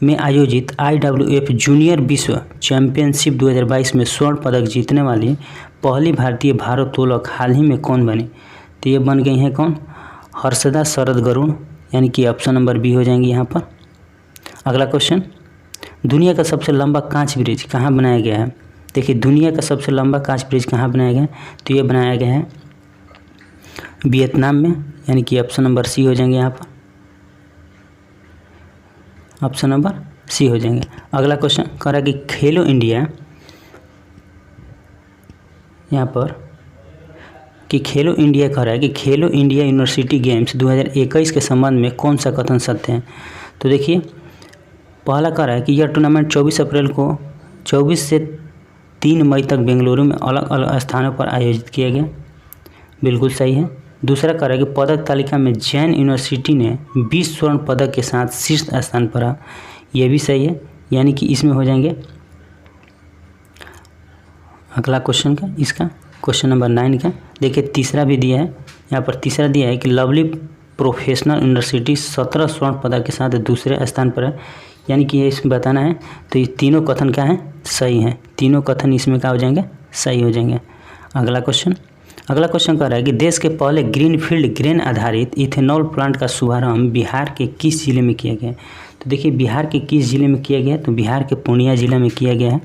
में आयोजित IWF जूनियर विश्व चैंपियनशिप 2022 में स्वर्ण पदक जीतने वाली पहली भारतीय भारोत्तोलक हाल ही में कौन बनी। तो ये बन गई हैं कौन, हर्षदा शरद गरुड़, यानी कि ऑप्शन नंबर बी हो जाएंगे यहाँ पर। अगला क्वेश्चन, दुनिया का सबसे लंबा कांच ब्रिज कहाँ बनाया गया है। देखिए दुनिया का सबसे लंबा कांच ब्रिज कहाँ बनाया गया है। तो ये बनाया गया है वियतनाम में, यानी कि ऑप्शन नंबर सी हो जाएंगे यहाँ पर, ऑप्शन नंबर सी हो जाएंगे। अगला क्वेश्चन कह रहा है कि खेलो इंडिया, यहाँ पर कि खेलो इंडिया कह रहा है कि खेलो इंडिया यूनिवर्सिटी गेम्स 2021 के संबंध में कौन सा कथन सत्य है। तो देखिए पहला कह रहा है कि यह टूर्नामेंट 24 अप्रैल को 24 से 3 मई तक बेंगलुरु में अलग अलग स्थानों पर आयोजित किया गया, बिल्कुल सही है। दूसरा कह रहा है कि पदक तालिका में जैन यूनिवर्सिटी ने 20 स्वर्ण पदक के साथ शीर्ष स्थान पर रहा, यह भी सही है, यानी कि इसमें हो जाएंगे अगला क्वेश्चन का इसका क्वेश्चन नंबर 9 का देखिए तीसरा भी दिया है, यहाँ पर तीसरा दिया है कि लवली प्रोफेशनल यूनिवर्सिटी 17 स्वर्ण पदक के साथ दूसरे स्थान पर है, यानी कि ये इसमें बताना है। तो ये तीनों कथन क्या है, सही है, तीनों कथन इसमें क्या हो जाएंगे, सही हो जाएंगे। अगला क्वेश्चन कह रहा है कि देश के पहले ग्रीनफील्ड ग्रेन आधारित इथेनॉल प्लांट का शुभारंभ बिहार के किस जिले में किया गया है। तो देखिए बिहार के किस जिले में किया गया है, तो बिहार के पूर्णिया जिले में किया गया है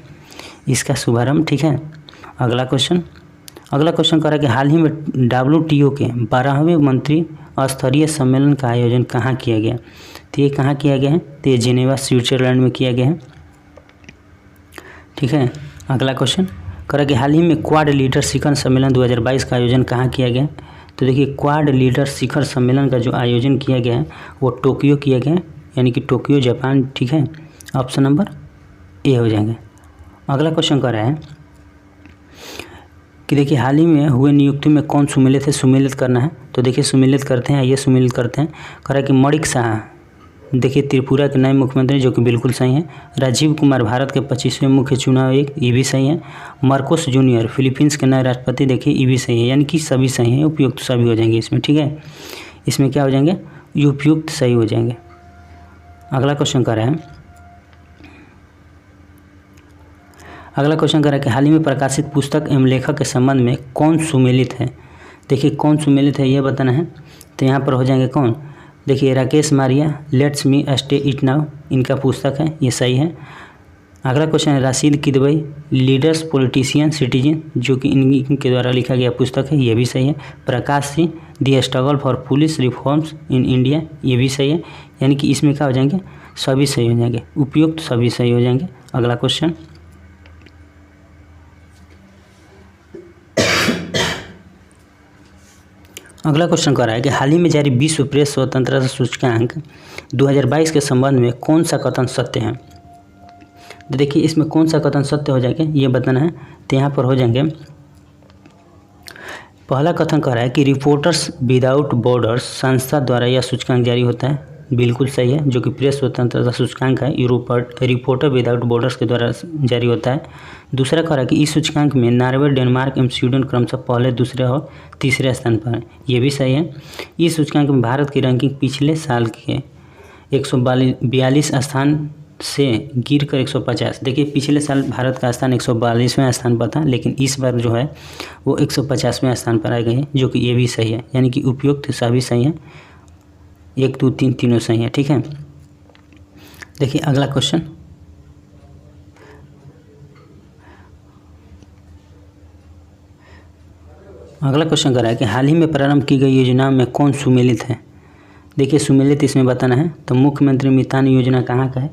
इसका शुभारंभ, ठीक है। अगला क्वेश्चन कह रहा है कि हाल ही में WTO के 12वें मंत्री स्तरीय सम्मेलन का आयोजन कहाँ किया गया। तो ये कहाँ किया गया है, तो ये जिनेवा स्विट्जरलैंड में किया गया है, ठीक है। अगला क्वेश्चन कह रहा है कि हाल ही में क्वाड लीडर शिखर सम्मेलन 2022 का आयोजन कहाँ किया गया। तो देखिए क्वाड लीडर शिखर सम्मेलन का जो आयोजन किया गया है वो टोक्यो किया गया है, यानी कि टोक्यो जापान, ठीक है। ऑप्शन नंबर ए हो जाएंगे। अगला क्वेश्चन कह रहा है कि देखिए हाल ही में हुए नियुक्ति में कौन सुमेलित है, सुमेलित करना है। तो देखिए सुमेलित करते हैं, आइए सुमेलित करते हैं। कह रहा है कि मणिक शाह देखिए त्रिपुरा के नए मुख्यमंत्री, जो कि बिल्कुल सही है। राजीव कुमार भारत के 25वें मुख्य चुनाव आयुक्त, ये भी सही है। मार्कोस जूनियर फिलीपींस के नए राष्ट्रपति, देखिए ये भी सही है, यानी कि सभी सही हैं, उपयुक्त सभी हो जाएंगे इसमें, ठीक है। इसमें क्या हो जाएंगे, उपयुक्त सही हो जाएंगे। अगला क्वेश्चन कह रहा है कि हाल ही में प्रकाशित पुस्तक एवं लेखक के संबंध में कौन सुमेलित है। देखिए कौन सुमेलित है ये बताना है। तो यहाँ पर हो जाएंगे कौन, देखिए Rakesh Maria, let's me stay it now, इनका पुस्तक है, ये सही है। अगला क्वेश्चन है Rashid Kidwai, leaders politician citizen, जो कि इनके द्वारा लिखा गया पुस्तक है, ये भी सही है। Prakash Singh, the struggle for police reforms in India, ये भी सही है, यानी कि इसमें क्या हो जाएंगे, सभी सही हो जाएंगे, उपयुक्त सभी सही हो जाएंगे। अगला क्वेश्चन कह रहा है कि हाल ही में जारी विश्व प्रेस स्वतंत्रता सूचकांक 2022 के संबंध में कौन सा कथन सत्य है। तो देखिए इसमें कौन सा कथन सत्य हो जाएगा ये बताना है। तो यहाँ पर हो जाएंगे, पहला कथन कह रहा है कि रिपोर्टर्स विदाउट बॉर्डर्स संस्था द्वारा यह सूचकांक जारी होता है, बिल्कुल सही है, जो कि प्रेस स्वतंत्रता सूचकांक है, रिपोर्टर विदाउट बॉर्डर्स के द्वारा जारी होता है। दूसरा कह रहा है कि इस सूचकांक में नॉर्वे, डेनमार्क एवं स्वीडन क्रमशः पहले, दूसरे और तीसरे स्थान पर है, ये भी सही है। इस सूचकांक में भारत की रैंकिंग पिछले साल के 142 स्थान से गिर कर 150, देखिए पिछले साल भारत का स्थान 142वें स्थान पर था, लेकिन इस बार जो है वो 150वें स्थान पर आ गए हैं, जो कि ये भी सही है, यानी कि उपयुक्त सभी सही है, 1 2 3 तीनों सही है, ठीक है। देखिए अगला क्वेश्चन कर रहा है कि हाल ही में प्रारंभ की गई योजनाओं में कौन सुमेलित है। देखिए सुमेलित इसमें बताना है। तो मुख्यमंत्री मितान योजना कहाँ का है,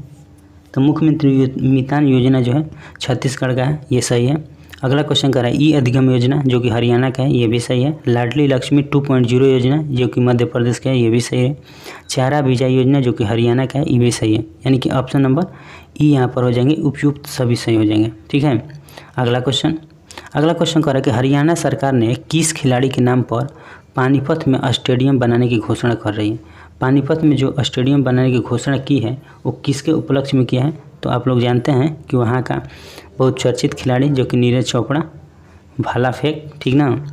तो मुख्यमंत्री मितान योजना जो है छत्तीसगढ़ का है, ये सही है। अगला क्वेश्चन कर रहा है ई अधिगम योजना, जो कि हरियाणा का है, ये भी सही है। लाडली लक्ष्मी 2.0 योजना, जो कि मध्य प्रदेश का है, ये भी सही है। चारा बिजाई योजना, जो कि हरियाणा का है, ये भी सही है, यानी कि ऑप्शन नंबर ई यहाँ पर हो जाएंगे, उपयुक्त सभी सही हो जाएंगे, ठीक है। अगला क्वेश्चन कर रहा है कि हरियाणा सरकार ने किस खिलाड़ी के नाम पर पानीपत में स्टेडियम बनाने की घोषणा कर रही है। पानीपत में जो स्टेडियम बनाने की घोषणा की है वो किसके उपलक्ष्य में किया है। तो आप लोग जानते हैं कि वहाँ का बहुत चर्चित खिलाड़ी, जो कि नीरज चोपड़ा, भाला फेंक, ठीक ना,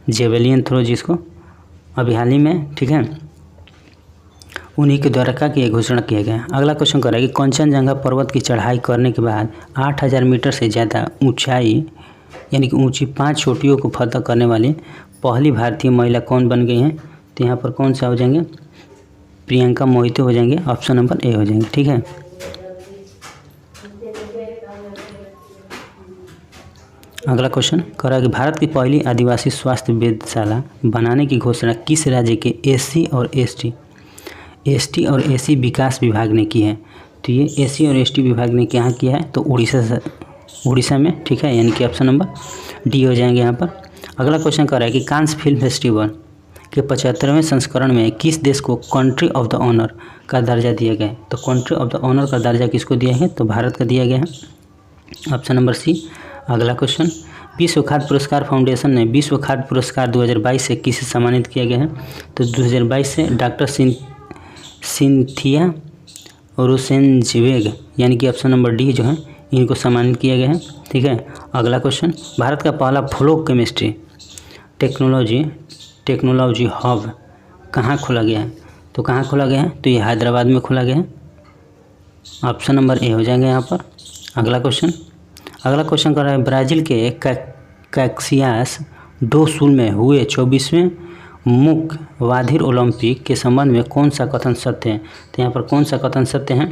जेवेलियन थ्रो जिसको अभी हाल ही में, ठीक है, उन्हीं के द्वारा का ये घोषणा किया गया। अगला क्वेश्चन कर रहा है कि कंचनजंगा पर्वत की चढ़ाई करने के बाद 8000 मीटर से ज़्यादा ऊंचाई यानी कि ऊंची 5 चोटियों को फतह करने वाली पहली भारतीय महिला कौन बन गई हैं। तो यहाँ पर कौन सा हो जाएंगे, प्रियंका मोहिते हो जाएंगे, ऑप्शन नंबर ए हो जाएंगे, ठीक है। अगला क्वेश्चन कह रहा है कि भारत की पहली आदिवासी स्वास्थ्य वेधशाला बनाने की घोषणा किस राज्य के एससी और एसटी विकास विभाग ने की है। तो ये एससी और एसटी विभाग ने क्या किया है, तो उड़ीसा में, ठीक है, यानी कि ऑप्शन नंबर डी हो जाएंगे यहाँ पर। अगला क्वेश्चन कह रहा है कि कांस फिल्म फेस्टिवल के 75वें संस्करण में किस देश को कंट्री ऑफ द ऑनर का दर्जा दिया गया है। तो कंट्री ऑफ द ऑनर का दर्जा किसको दिया है, तो भारत का दिया गया है, ऑप्शन नंबर सी। अगला क्वेश्चन, विश्व खाद्य पुरस्कार फाउंडेशन ने विश्व खाद्य पुरस्कार 2022 से किसे सम्मानित किया गया है। तो 2022 से डॉक्टर सिंथिया रोसेनजेवेग, यानी कि ऑप्शन नंबर डी जो है इनको सम्मानित किया गया है। ठीक है, अगला क्वेश्चन, भारत का पहला फ्लो केमिस्ट्री टेक्नोलॉजी हब कहाँ खोला गया है? तो कहाँ खोला गया है? तो ये हैदराबाद में खोला गया है। ऑप्शन नंबर ए हो जाएगा यहाँ पर। अगला क्वेश्चन कर रहा है, ब्राज़ील के कैक्सियास डो सुल में हुए 24वें मुख्य वाधिर ओलंपिक के संबंध में कौन सा कथन सत्य है? तो यहाँ पर कौन सा कथन सत्य है?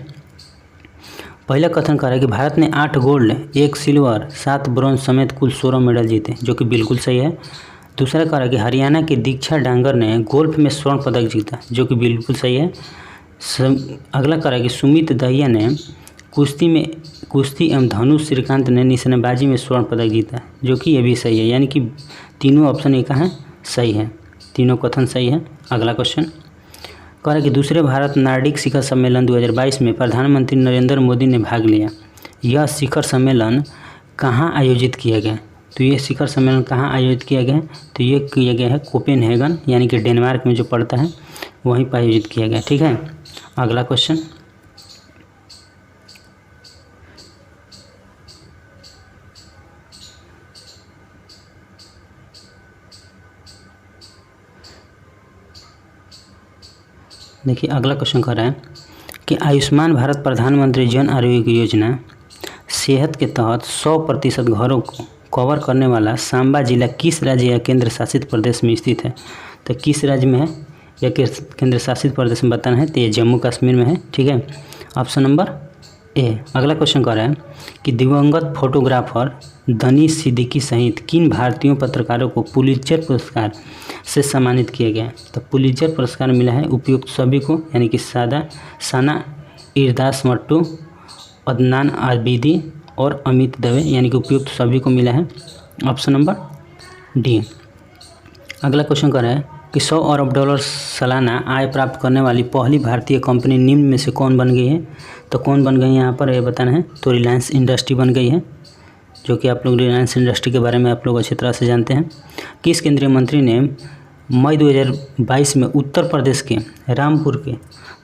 पहला कथन कर रहा है कि भारत ने 8 गोल्ड, 1 सिल्वर, 7 ब्रॉन्ज समेत कुल 16 मेडल जीते, जो कि बिल्कुल सही है। दूसरा कह रहा है कि हरियाणा के दीक्षा डांगर ने गोल्फ में स्वर्ण पदक जीता, जो कि बिल्कुल सही है। अगला कह रहा है कि सुमित दहिया ने कुश्ती एवं धनुष, श्रीकांत ने निशानेबाजी में स्वर्ण पदक जीता, जो कि ये भी सही है। यानी कि तीनों ऑप्शन एक है सही है, तीनों कथन सही है। अगला क्वेश्चन कह रहा है कि दूसरे भारत नार्डिक शिखर सम्मेलन 2022 में प्रधानमंत्री नरेंद्र मोदी ने भाग लिया। यह शिखर सम्मेलन कहाँ आयोजित किया गया? तो ये शिखर सम्मेलन कहाँ आयोजित किया गया है? तो ये किया गया है कोपेनहेगन, यानी कि डेनमार्क में जो पड़ता है वहीं पर आयोजित किया गया। ठीक है, अगला क्वेश्चन देखिए, अगला क्वेश्चन कह रहा है कि आयुष्मान भारत प्रधानमंत्री जन आरोग्य योजना सेहत के तहत 100% घरों को कवर करने वाला सांबा जिला किस राज्य या केंद्र शासित प्रदेश में स्थित है? तो किस राज्य में है या केंद्र शासित प्रदेश में बताना है? तो ये जम्मू कश्मीर में है। ठीक है, ऑप्शन नंबर ए। अगला क्वेश्चन कह रहा है कि दिवंगत फोटोग्राफर दनीश सिद्दीकी सहित किन भारतीय पत्रकारों को पुलित्जर पुरस्कार से सम्मानित किया गया? तो पुलित्जर पुरस्कार मिला है उपयुक्त सभी को, यानी कि साना इरदास मट्टू, अदनान आबिदी और अमित दवे, यानी कि उपयुक्त सभी को मिला है। Option number D. अगला क्वेश्चन कर रहा है कि 100 अरब डॉलर सालाना आय प्राप्त करने वाली पहली भारतीय कंपनी निम्न में से कौन बन गई है? तो कौन बन गई है यहाँ पर ये बताना है। तो रिलायंस इंडस्ट्री बन गई है, जो कि आप लोग रिलायंस इंडस्ट्री के बारे में आप लोग अच्छी तरह से जानते हैं। किस केंद्रीय मंत्री ने मई 2022 में उत्तर प्रदेश के रामपुर के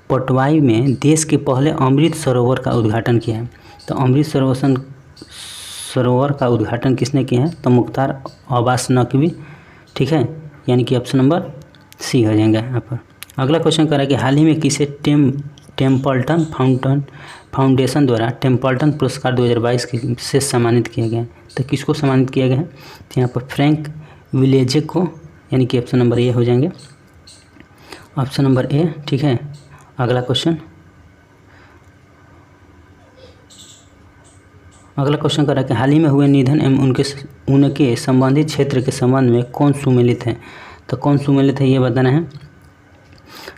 पटवाई में देश के पहले अमृत सरोवर का उद्घाटन किया है? तो अमृत सरोवर का उद्घाटन किसने किया है? तो मुख्तार अब्बास नकवी। ठीक है, यानी कि ऑप्शन नंबर सी हो जाएगा यहाँ पर। अगला क्वेश्चन कर रहा है कि हाल ही में किसे टेम्पल्टन फाउंडेशन द्वारा टेम्पल्टन पुरस्कार 2022 से सम्मानित किया गया है? तो किसको सम्मानित किया गया है? तो यहाँ पर फ्रैंक विलेजे को, यानी कि ऑप्शन नंबर ए हो जाएंगे। Option number A. ठीक है, अगला क्वेश्चन कर रहा है कि हाल ही में हुए निधन एवं उनके संबंधित क्षेत्र के संबंध में कौन सुमेलित है? तो कौन सुमेलित है ये बताना है।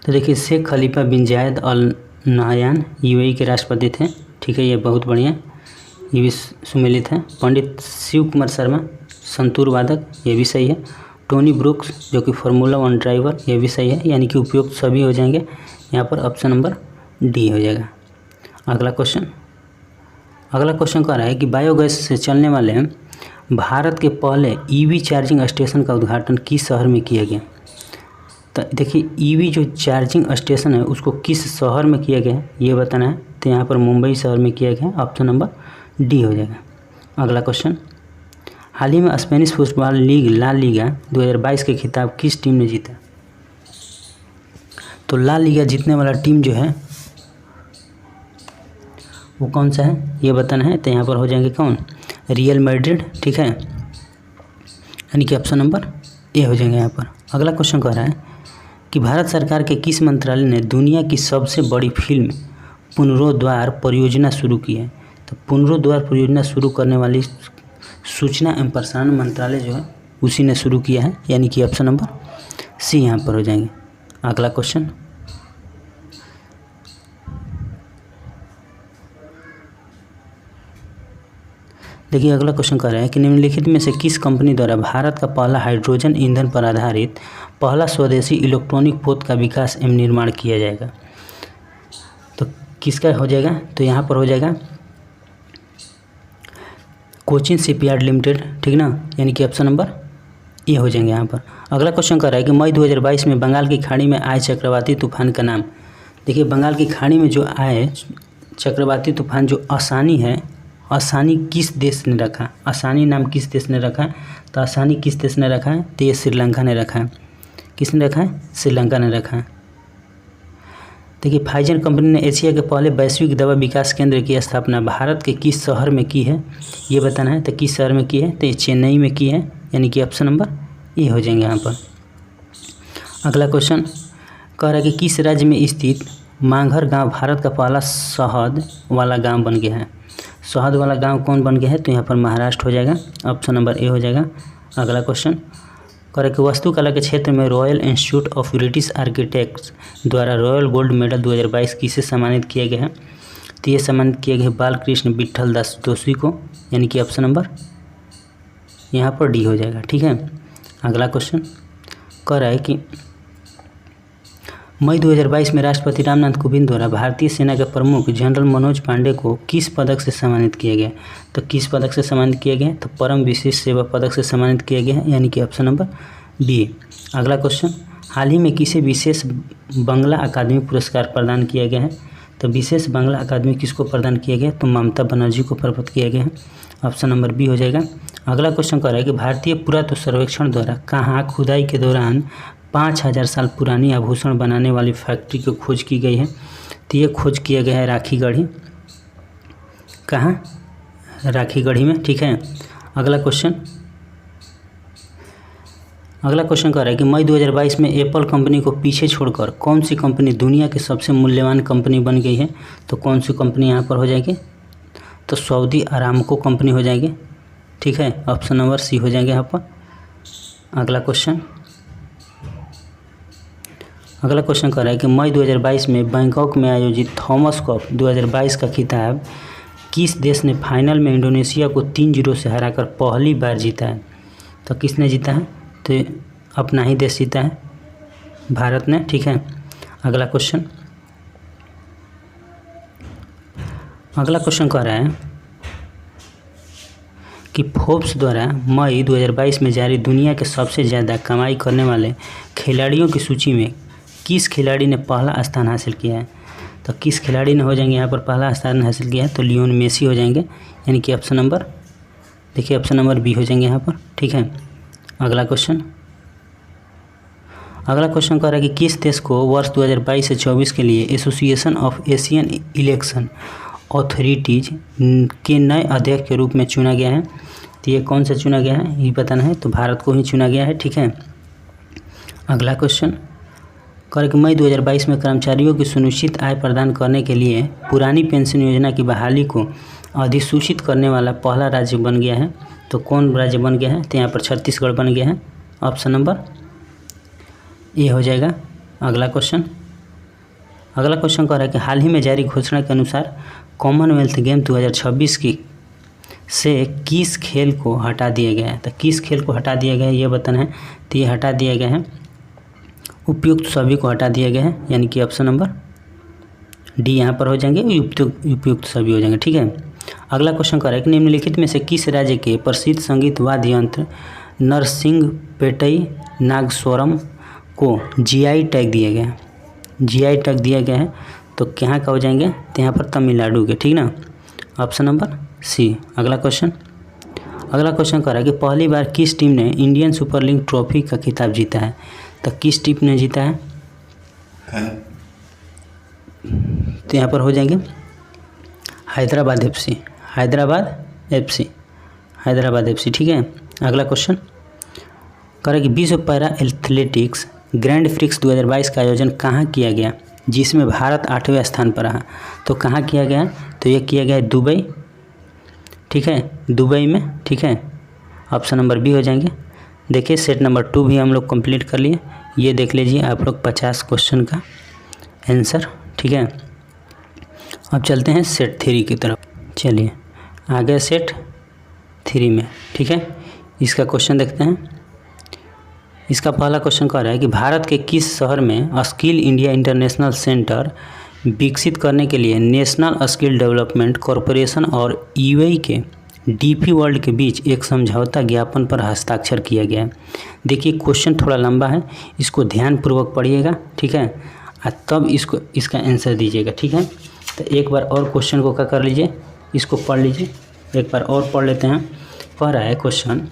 तो देखिए, शेख खलीफा बिन जायद अल नहयान यूएई के राष्ट्रपति थे। ठीक है, ये बहुत बढ़िया, ये भी सुमेलित है। पंडित शिव कुमार शर्मा संतूर वादक, ये भी सही है। टोनी ब्रुक्स जो कि फार्मूला 1 ड्राइवर, ये भी सही है, यानी कि उपयुक्त सभी हो जाएंगे। यहाँ पर ऑप्शन नंबर डी हो जाएगा। अगला क्वेश्चन कह रहा है कि बायोगैस से चलने वाले भारत के पहले ईवी चार्जिंग स्टेशन का उद्घाटन किस शहर में किया गया? तो देखिए, ईवी जो चार्जिंग स्टेशन है उसको किस शहर में किया गया है ये बताना है। तो यहाँ पर मुंबई शहर में किया गया, ऑप्शन नंबर डी हो जाएगा। अगला क्वेश्चन, हाल ही में Spanish football league La Liga 2022 के खिताब किस टीम ने जीता? तो ला लीगा जीतने वाला टीम जो है वो कौन सा है ये बताना है। तो यहाँ पर हो जाएंगे कौन? Real Madrid. ठीक है, यानी कि ऑप्शन नंबर ए हो जाएंगे यहाँ पर। अगला क्वेश्चन कह रहा है कि भारत सरकार के किस मंत्रालय ने दुनिया की सबसे बड़ी फिल्म पुनरुद्धार परियोजना शुरू की है? तो पुनरुद्धार परियोजना शुरू करने वाली सूचना एवं प्रसारण मंत्रालय जो है उसी ने शुरू किया है, यानी कि ऑप्शन नंबर सी यहाँ पर हो जाएंगे। अगला क्वेश्चन, देखिए, अगला क्वेश्चन कर रहा है कि निम्नलिखित में से किस कंपनी द्वारा भारत का पहला हाइड्रोजन ईंधन पर आधारित पहला स्वदेशी इलेक्ट्रॉनिक पोत का विकास एवं निर्माण किया जाएगा? तो किसका हो जाएगा? तो यहाँ पर हो जाएगा कोचिन शिपयार्ड लिमिटेड। ठीक ना, यानी कि ऑप्शन नंबर ए हो जाएंगे यहाँ पर। अगला क्वेश्चन कर रहा है कि मई 2022 में बंगाल की खाड़ी में आए चक्रवाती तूफान का नाम। देखिए, बंगाल की खाड़ी में जो आए चक्रवाती तूफान जो आसानी है असानी किस देश ने रखा, असानी नाम किस देश ने रखा है, तो असानी किस देश ने रखा है, तो ये श्रीलंका ने रखा है। किसने रखा है, श्रीलंका ने रखा है। देखिए फाइजर कंपनी ने एशिया के पहले वैश्विक दवा विकास केंद्र की स्थापना भारत के किस शहर में की है, ये बताना है। तो किस शहर में की है, तो ये चेन्नई में की है, यानी कि ऑप्शन नंबर ए हो जाएंगे यहाँ पर। अगला क्वेश्चन कह रहा है कि किस राज्य में स्थित मांघर गांव भारत का पहला शहद वाला गांव बन गया है। शहद वाला गांव कौन बन गया है, तो यहाँ पर महाराष्ट्र हो जाएगा, ऑप्शन नंबर ए हो जाएगा। अगला क्वेश्चन कह रहा है कि वास्तुकला के क्षेत्र में royal institute of British architects द्वारा रॉयल गोल्ड मेडल 2022 किसे सम्मानित किया गया है, तो ये सम्मानित किया गया बालकृष्ण विट्ठल दास जोशी को, यानी कि ऑप्शन नंबर यहाँ पर डी हो जाएगा। ठीक है। अगला क्वेश्चन कह रहा है कि मई 2022 में राष्ट्रपति रामनाथ कोविंद द्वारा भारतीय सेना के प्रमुख जनरल मनोज पांडे को किस पदक से सम्मानित किया गया, तो किस पदक से सम्मानित किया गया, तो परम विशिष्ट सेवा पदक से सम्मानित किया गया है, यानी कि ऑप्शन नंबर बी। अगला क्वेश्चन हाल ही में किसे विशेष बंगला अकादमी पुरस्कार प्रदान किया गया है, तो विशेष बांग्ला अकादमी किसको प्रदान किया गया, तो ममता बनर्जी को प्रदान किया गया है, ऑप्शन नंबर बी हो जाएगा। अगला क्वेश्चन कह रहा है कि भारतीय पुरातत्व सर्वेक्षण द्वारा कहाँ खुदाई के दौरान 5000 साल पुरानी आभूषण बनाने वाली फैक्ट्री की खोज की गई है, तो ये खोज किया गया है राखीगढ़ी, कहाँ, राखीगढ़ी में। ठीक है। अगला क्वेश्चन कह रहा है कि मई 2022 में एप्पल कंपनी को पीछे छोड़कर कौन सी कंपनी दुनिया की सबसे मूल्यवान कंपनी बन गई है, तो कौन सी कंपनी यहाँ पर हो जाएगी, तो सऊदी अरामको कंपनी हो जाएगी। ठीक है, ऑप्शन नंबर सी हो जाएंगे यहाँ पर। अगला क्वेश्चन कह रहा है कि मई 2022 में बैंकॉक में आयोजित थॉमस कप 2022 का खिताब किस देश ने फाइनल में इंडोनेशिया को 3-0 से हराकर पहली बार जीता है, तो किसने जीता है, तो अपना ही देश जीता है, भारत ने। ठीक है। अगला क्वेश्चन कह रहा है कि फोर्ब्स द्वारा मई 2022 में जारी दुनिया के सबसे ज़्यादा कमाई करने वाले खिलाड़ियों की सूची में किस खिलाड़ी ने पहला स्थान हासिल किया है, तो किस खिलाड़ी ने हो जाएंगे यहाँ पर पहला स्थान हासिल किया है, तो लियोन मेसी हो जाएंगे, यानी कि ऑप्शन नंबर देखिए ऑप्शन नंबर बी हो जाएंगे यहाँ पर। ठीक है। अगला क्वेश्चन कह रहा है कि किस देश को वर्ष 2022 से 24 के लिए association of Asian election authorities के नए अध्यक्ष के रूप में चुना गया है, तो ये कौन सा चुना गया है, ये बताना है, तो भारत को ही चुना गया है। ठीक है। अगला क्वेश्चन कह रहा है कि मई 2022 में कर्मचारियों की सुनिश्चित आय प्रदान करने के लिए पुरानी पेंशन योजना की बहाली को अधिसूचित करने वाला पहला राज्य बन गया है, तो कौन राज्य बन गया है, तो यहाँ पर छत्तीसगढ़ बन गया है, ऑप्शन नंबर ए हो जाएगा। अगला क्वेश्चन कह रहा है कि हाल ही में जारी घोषणा के अनुसार कॉमनवेल्थ गेम 2026 की से किस खेल को हटा दिया गया है, तो किस खेल को हटा दिया गया है ये बताना है, तो ये हटा दिया गया है उपयुक्त सभी को हटा दिया गया है, यानी कि ऑप्शन नंबर डी यहाँ पर हो जाएंगे, उपयुक्त सभी हो जाएंगे। ठीक है। अगला क्वेश्चन कह रहा है कि निम्नलिखित में से किस राज्य के प्रसिद्ध संगीत वाद्य यंत्र नरसिंहपेटई नागस्वरम को जीआई टैग दिया गया है, जीआई टैग दिया गया है, तो कहाँ का हो जाएंगे, तो यहाँ पर तमिलनाडु के। ठीक ना, ऑप्शन नंबर सी। अगला क्वेश्चन कह रहा है कि पहली बार किस टीम ने इंडियन सुपर लीग ट्रॉफी का खिताब जीता है, तो किस टीम ने जीता है, तो यहाँ पर हो जाएंगे हैदराबाद एफसी। ठीक है। अगला क्वेश्चन कह रहा है कि विश्व पैरा एथलेटिक्स ग्रैंड प्रिक्स 2022 का आयोजन कहाँ किया गया, जिसमें भारत 8वें स्थान पर रहा, तो कहाँ किया गया, तो ये किया गया है दुबई। ठीक है, दुबई में। ठीक है, ऑप्शन नंबर बी हो जाएंगे। देखिए सेट नंबर 2 भी हम लोग कंप्लीट कर लिए, ये देख लीजिए आप लोग 50 क्वेश्चन का आंसर। ठीक है। अब चलते हैं सेट 3 की तरफ। चलिए आगे सेट 3 में। ठीक है, इसका क्वेश्चन देखते हैं। इसका पहला क्वेश्चन कह रहा है कि भारत के किस शहर में स्किल इंडिया इंटरनेशनल सेंटर विकसित करने के लिए नेशनल स्किल डेवलपमेंट कॉरपोरेशन और यूएई के डीपी वर्ल्ड के बीच एक समझौता ज्ञापन पर हस्ताक्षर किया गया है। देखिए क्वेश्चन थोड़ा लंबा है, इसको ध्यानपूर्वक पढ़िएगा। ठीक है, तब इसका आंसर दीजिएगा। ठीक है, तो एक बार और क्वेश्चन को क्या कर लीजिए, इसको पढ़ लीजिए। एक बार और पढ़ लेते हैं। कह रहा है क्वेश्चन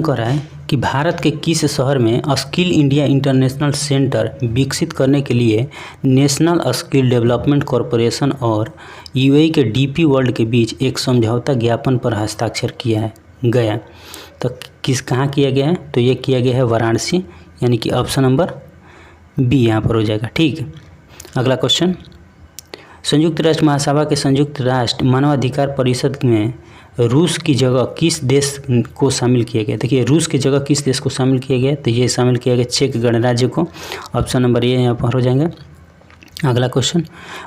कह रहा है कि भारत के किस शहर में स्किल इंडिया इंटरनेशनल सेंटर विकसित करने के लिए नेशनल स्किल डेवलपमेंट कॉरपोरेशन और यूएई के डीपी वर्ल्ड के बीच एक समझौता ज्ञापन पर हस्ताक्षर किया गया? तो कहाँ किया गया है? तो ये किया गया है वाराणसी, यानी कि ऑप्शन नंबर बी यहाँ पर हो जाएगा। ठीक, अगला क्वेश्चन, संयुक्त राष्ट्र महासभा के संयुक्त राष्ट्र मानवाधिकार परिषद में रूस की जगह किस देश को शामिल किया गया? देखिए, रूस की जगह किस देश को शामिल किया गया? तो ये शामिल किया गया चेक गणराज्य को। ऑप्शन नंबर ए यहाँ पर हो जाएगा। अगला क्वेश्चन,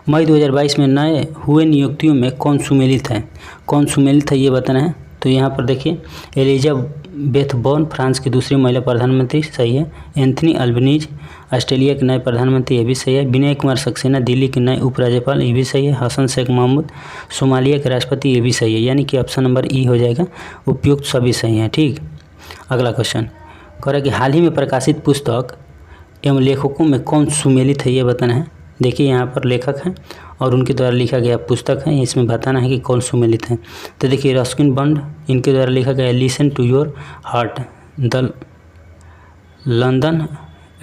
मई 2022 में नए हुए नियुक्तियों में कौन सुमेलित है? कौन सुमेलित है ये बताना है। तो यहाँ पर देखिए, एलिजाबेथ बोर्न फ्रांस की दूसरी महिला प्रधानमंत्री, सही है। एंथनी अल्बनीज ऑस्ट्रेलिया के नए प्रधानमंत्री, ये भी सही है। विनय कुमार सक्सेना दिल्ली के नए उपराज्यपाल, ये भी सही है। हसन शेख महमूद सोमालिया के राष्ट्रपति, ये भी सही है। यानी कि ऑप्शन नंबर ई हो जाएगा। उपयुक्त सभी सही हैं। ठीक, अगला क्वेश्चन कह रहा है कि हाल ही में प्रकाशित पुस्तक एवं लेखकों में कौन सुमेलित है, ये बताना है। देखिए, यहाँ पर लेखक हैं और उनके द्वारा लिखा गया पुस्तक है, इसमें बताना है कि कौन सुमेलित है। तो देखिए, रस्किन बॉन्ड, इनके द्वारा लिखा गया listen to your heart, the London